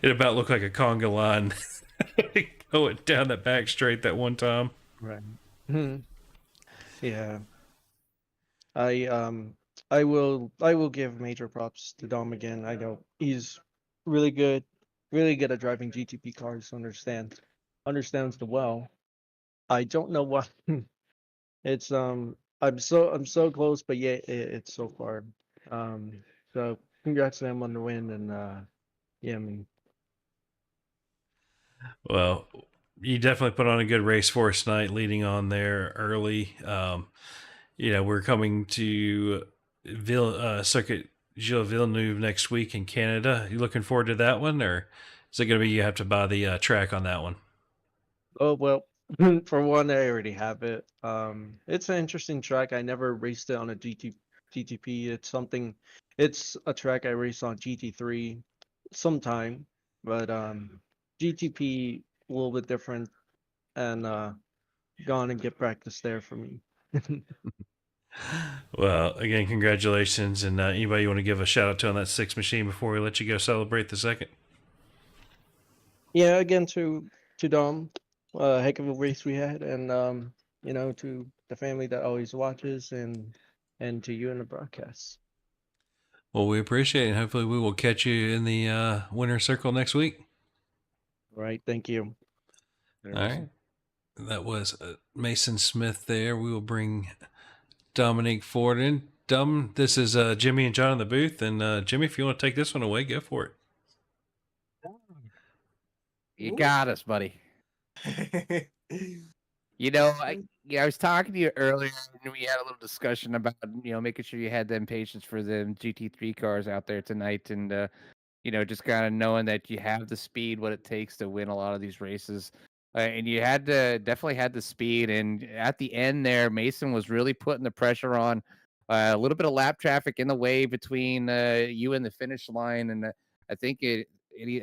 about looked like a conga line going down that back straight that one time. Right. Yeah. I I will give major props to Dom again. I know he's really good, really good at driving GTP cars. Understands the well. I don't know what it's I'm so close, but yeah, it's so far. So congrats to him on the win, and yeah, I mean, Well, you definitely put on a good race for us tonight, leading on there early. We're coming to Circuit Gilles Villeneuve next week in Canada. You looking forward to that one, or is it going to be you have to buy the track on that one? oh well. For one, I already have it. It's an interesting track. I never raced it on a GTP. It's a track I raced on GT3 sometime, but GTP a little bit different, and gone and get practice there for me. Well, again, congratulations. And anybody you want to give a shout out to on that six machine before we let you go celebrate the second? Yeah, again to Dom, heck of a race we had, and to the family that always watches, and to you in the broadcast. Well, we appreciate it. And hopefully, we will catch you in the winner's circle next week. All right, thank you. All right. That was Mason Smith there. We will bring Dominique Ford in. This is Jimmy and John in the booth. And Jimmy, if you want to take this one away, go for it. You got us, buddy. I was talking to you earlier, and we had a little discussion about making sure you had them patience for the GT3 cars out there tonight, and just kind of knowing that you have the speed, what it takes to win a lot of these races. And you definitely had the speed. And at the end there, Mason was really putting the pressure on. A little bit of lap traffic in the way between you and the finish line. And I think it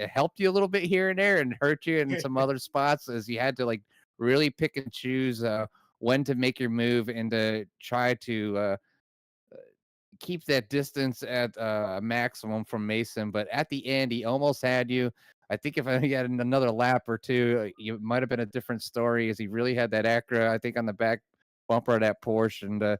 helped you a little bit here and there and hurt you in some other spots as you had to like really pick and choose when to make your move and to try to keep that distance at a maximum from Mason. But at the end, he almost had you. I think if he had another lap or two, it might have been a different story, as he really had that Acura, I think, on the back bumper of that Porsche. And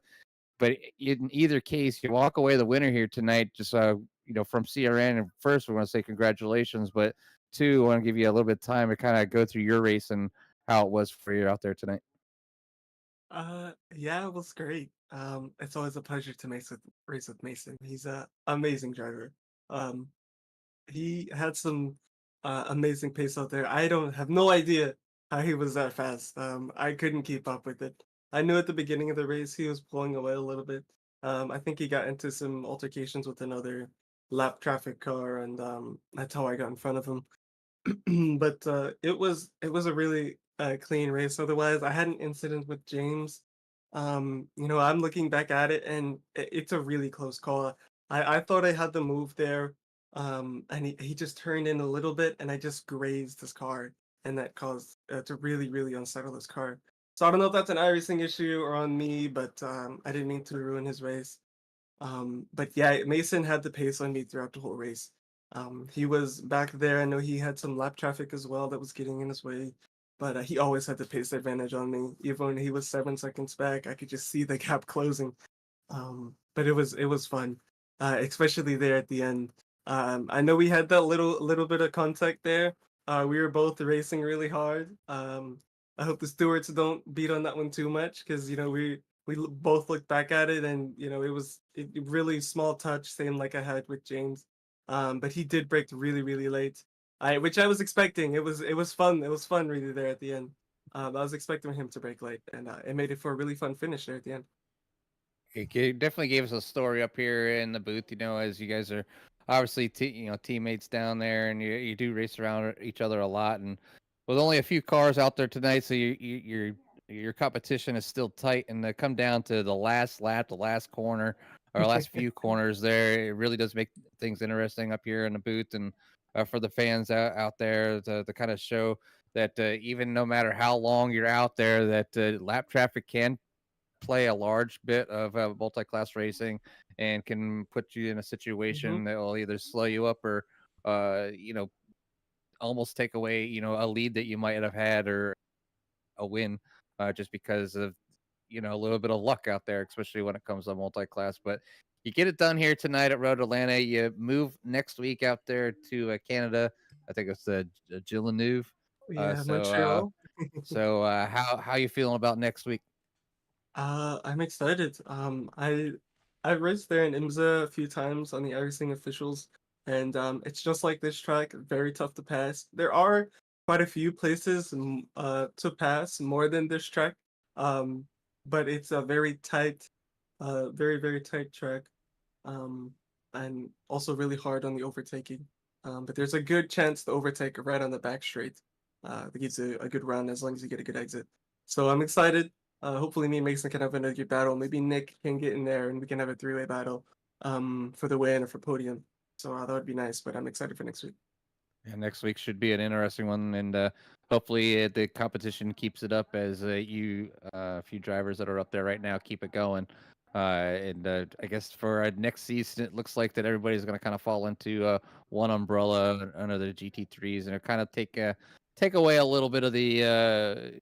but in either case, you walk away the winner here tonight. Just from CRN. And first, we want to say congratulations, but two, I want to give you a little bit of time to kind of go through your race and how it was for you out there tonight. Yeah, it was great. It's always a pleasure to race with Mason. He's a amazing driver. Um, he had some amazing pace out there. I don't have no idea how he was that fast. I couldn't keep up with it. I knew at the beginning of the race he was pulling away a little bit. I think he got into some altercations with another lap traffic car, and that's how I got in front of him. But it was a really clean race. Otherwise, I had an incident with James. I'm looking back at it, and it's a really close call. I thought I had the move there, and he just turned in a little bit, and I just grazed his car, and that caused to really really unsettle his car. So I don't know if that's an iRacing issue or on me, but I didn't mean to ruin his race. But yeah, Mason had the pace on me throughout the whole race. He was back there. I know he had some lap traffic as well that was getting in his way, but he always had the pace advantage on me. Even when he was 7 seconds back, I could just see the gap closing. But it was fun, especially there at the end. I know we had that little bit of contact there. We were both racing really hard. I hope the stewards don't beat on that one too much because we both looked back at it, and it was a really small touch, same like I had with James. But he did break really really late, which I was expecting. It was fun. It was fun really there at the end. I was expecting him to break late, and it made it for a really fun finish there at the end. It definitely gave us a story up here in the booth, as you guys are obviously teammates down there, and you do race around each other a lot. And with only a few cars out there tonight, so your competition is still tight, and to come down to the last lap, the last corner, or last few corners there, it really does make things interesting up here in the booth, and for the fans out there to kind of show that even no matter how long you're out there, that lap traffic can play a large bit of multi-class racing and can put you in a situation that will either slow you up or almost take away a lead that you might have had or a win just because of a little bit of luck out there, especially when it comes to multi-class. But you get it done here tonight at Road Atlanta. You move next week out there to Canada. I think it's Villeneuve. Yeah, So Montreal. how you feeling about next week? I'm excited. I've raced there in IMSA a few times on the iRacing officials, and it's just like this track, very tough to pass. There are quite a few places to pass more than this track, um, but it's a very tight, very tight track, um, and also really hard on the overtaking. But there's a good chance to overtake right on the back straight. That gives a good run as long as you get a good exit. So I'm excited. Hopefully, me and Mason can have another good battle. Maybe Nick can get in there and we can have a three-way battle for the win or for podium. So that would be nice. But I'm excited for next week. Yeah, next week should be an interesting one, and hopefully the competition keeps it up as a few drivers that are up there right now keep it going. And I guess for next season, it looks like that everybody's going to kind of fall into one umbrella under the GT3s, and kind of take away a little bit of the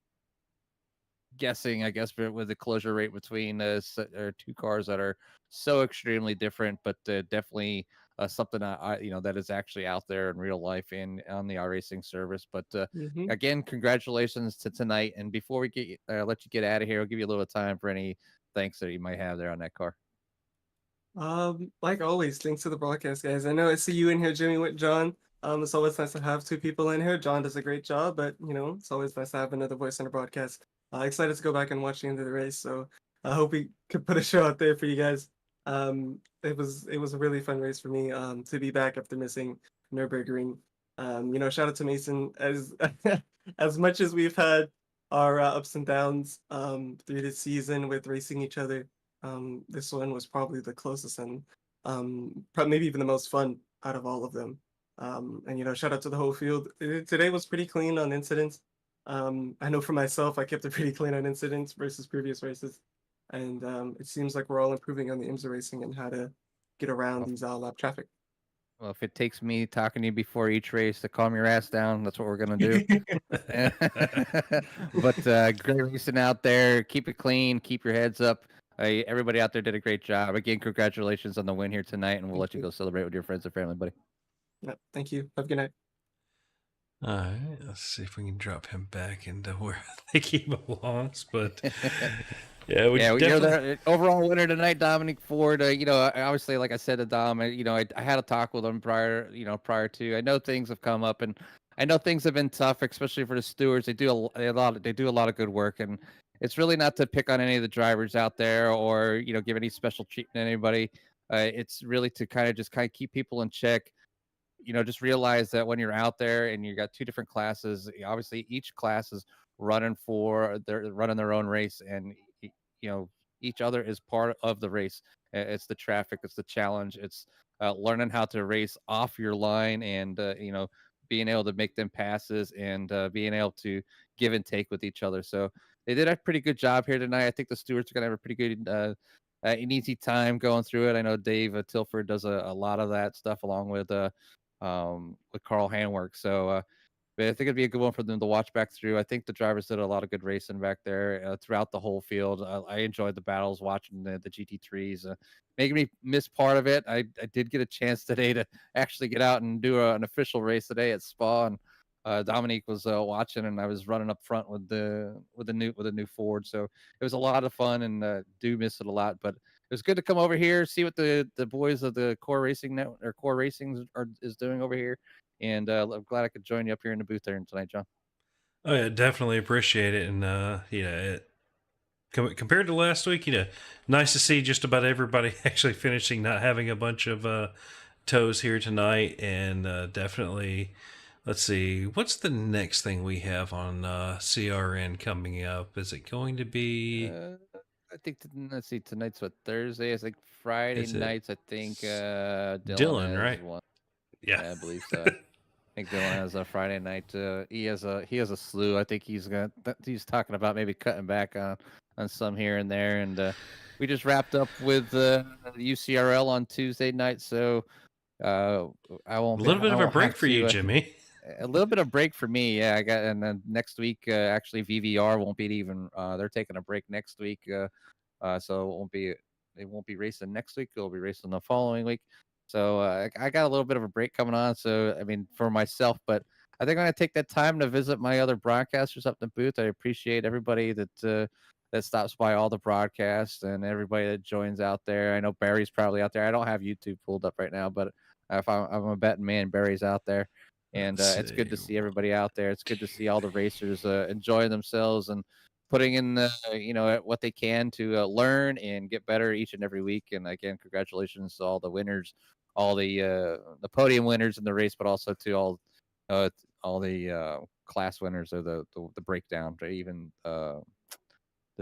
guessing, I guess, but with the closure rate between two cars that are so extremely different, but definitely something that is actually out there in real life and on the iRacing service. But Mm-hmm. again, congratulations to tonight. And before we let you get out of here, I'll give you a little time for any thanks that you might have there on that car. Like always, thanks to the broadcast guys. I know I see you in here, Jimmy, with John. It's always nice to have two people in here. John does a great job, but it's always nice to have another voice on the broadcast. Excited to go back and watch the end of the race. So I hope we could put a show out there for you guys. It was a really fun race for me. To be back after missing Nürburgring. Shout out to Mason as as much as we've had our ups and downs through this season with racing each other. This one was probably the closest and maybe even the most fun out of all of them. And shout out to the whole field. Today was pretty clean on incidents. I know for myself, I kept it pretty clean on incidents versus previous races, and it seems like we're all improving on the IMSA racing and how to get around these lap traffic. Well, if it takes me talking to you before each race to calm your ass down, that's what we're gonna do. But great racing out there. Keep it clean. Keep your heads up. Everybody out there did a great job. Again, congratulations on the win here tonight, and we'll let you go celebrate with your friends and family, buddy. Yep, thank you. Have a good night. All right, let's see if we can drop him back into where I think he belongs. But yeah, you're the overall winner tonight, Dominic Ford. Obviously, like I said to Dom, I had a talk with him prior to. I know things have come up, and I know things have been tough, especially for the stewards. They do a lot of good work, and it's really not to pick on any of the drivers out there or give any special treatment to anybody. It's really to kind of keep people in check. Just realize that when you're out there and you got two different classes, obviously each class is running their own race, and each other is part of the race. It's the traffic, it's the challenge, it's learning how to race off your line, and being able to make them passes, and being able to give and take with each other. So they did a pretty good job here tonight. I think the stewards are gonna have a pretty good an easy time going through it. I know Dave Tilford does a lot of that stuff along with Carl Hanwork. So but I think it'd be a good one for them to watch back through. I think the drivers did a lot of good racing back there throughout the whole field. I enjoyed the battles, watching the GT3s. Making me miss part of it. I did get a chance today to actually get out and do an official race today at Spa, and Dominique was watching, and I was running up front with the new Ford. So it was a lot of fun, and do miss it a lot. But it was good to come over here, see what the boys of the Core Racing Network or Core Racing is doing over here. And I'm glad I could join you up here in the booth there tonight, John. Oh yeah, definitely appreciate it. And compared to last week, nice to see just about everybody actually finishing, not having a bunch of toes here tonight. And definitely, let's see, what's the next thing we have on CRN coming up? Is it going to be? I think let's see, tonight's what, Thursday? It's like Friday nights. I think Dylan has right? one. Yeah, I believe so. I think Dylan has a Friday night. He has a slew. I think he's talking about maybe cutting back on some here and there. And we just wrapped up with the UCRL on Tuesday night, so I won't. A little bit of a break for you, Jimmy. A little bit of break for me, yeah. And then next week, actually VVR won't be even. They're taking a break next week, so it won't be they won't be racing next week. They'll be racing the following week. So I got a little bit of a break coming on. So I mean, for myself, but I think I'm gonna take that time to visit my other broadcasters up in the booth. I appreciate everybody that stops by all the broadcasts and everybody that joins out there. I know Barry's probably out there. I don't have YouTube pulled up right now, but if I'm a betting man, Barry's out there. And it's good to see everybody out there. It's good to see all the racers enjoying themselves and putting in what they can to learn and get better each and every week. And again, congratulations to all the winners, all the podium winners in the race, but also to all the class winners of the breakdown, to even the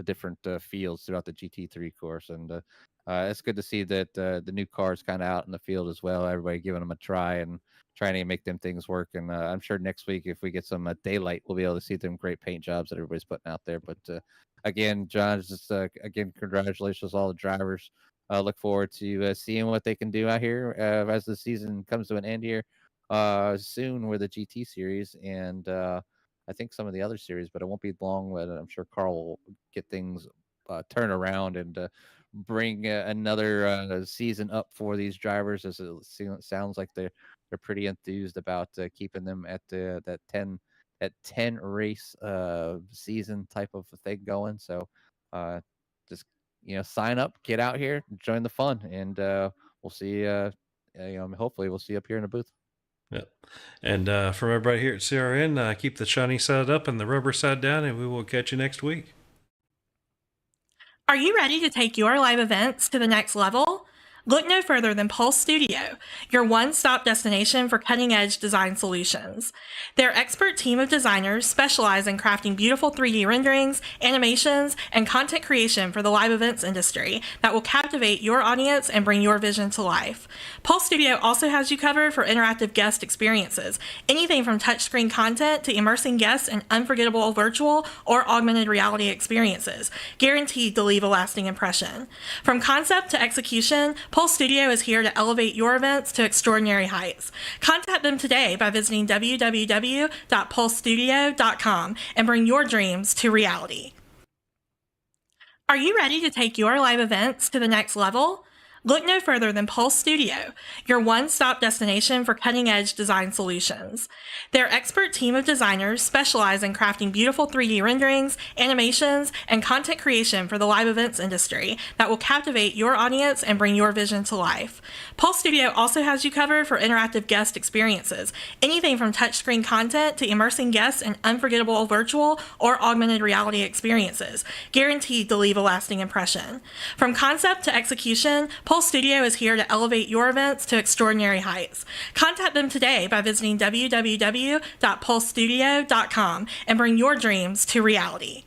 different fields throughout the GT3 course. And it's good to see that the new cars kind of out in the field as well. Everybody giving them a try and trying to make them things work. And I'm sure next week, if we get some daylight, we'll be able to see them great paint jobs that everybody's putting out there. But again, John, just again, congratulations to all the drivers. Look forward to seeing what they can do out here as the season comes to an end here soon with the GT series. And I think some of the other series, but it won't be long. But I'm sure Carl will get things turned around and bring another season up for these drivers. As it sounds like they're pretty enthused about keeping them at that 10 race season type of thing going. So just sign up, get out here, join the fun, and we'll see. Hopefully we'll see you up here in the booth. Yep. And from everybody here at CRN, keep the shiny side up and the rubber side down, and we will catch you next week. Are you ready to take your live events to the next level? Look no further than Pulse Studio, your one-stop destination for cutting-edge design solutions. Their expert team of designers specialize in crafting beautiful 3D renderings, animations, and content creation for the live events industry that will captivate your audience and bring your vision to life. Pulse Studio also has you covered for interactive guest experiences, anything from touchscreen content to immersing guests in unforgettable virtual or augmented reality experiences, guaranteed to leave a lasting impression. From concept to execution, Pulse Studio is here to elevate your events to extraordinary heights. Contact them today by visiting www.pulsestudio.com and bring your dreams to reality. Are you ready to take your live events to the next level? Look no further than Pulse Studio, your one-stop destination for cutting-edge design solutions. Their expert team of designers specialize in crafting beautiful 3D renderings, animations, and content creation for the live events industry that will captivate your audience and bring your vision to life. Pulse Studio also has you covered for interactive guest experiences, anything from touchscreen content to immersing guests in unforgettable virtual or augmented reality experiences, guaranteed to leave a lasting impression. From concept to execution, Pulse Studio is here to elevate your events to extraordinary heights. Contact them today by visiting www.pulsestudio.com and bring your dreams to reality.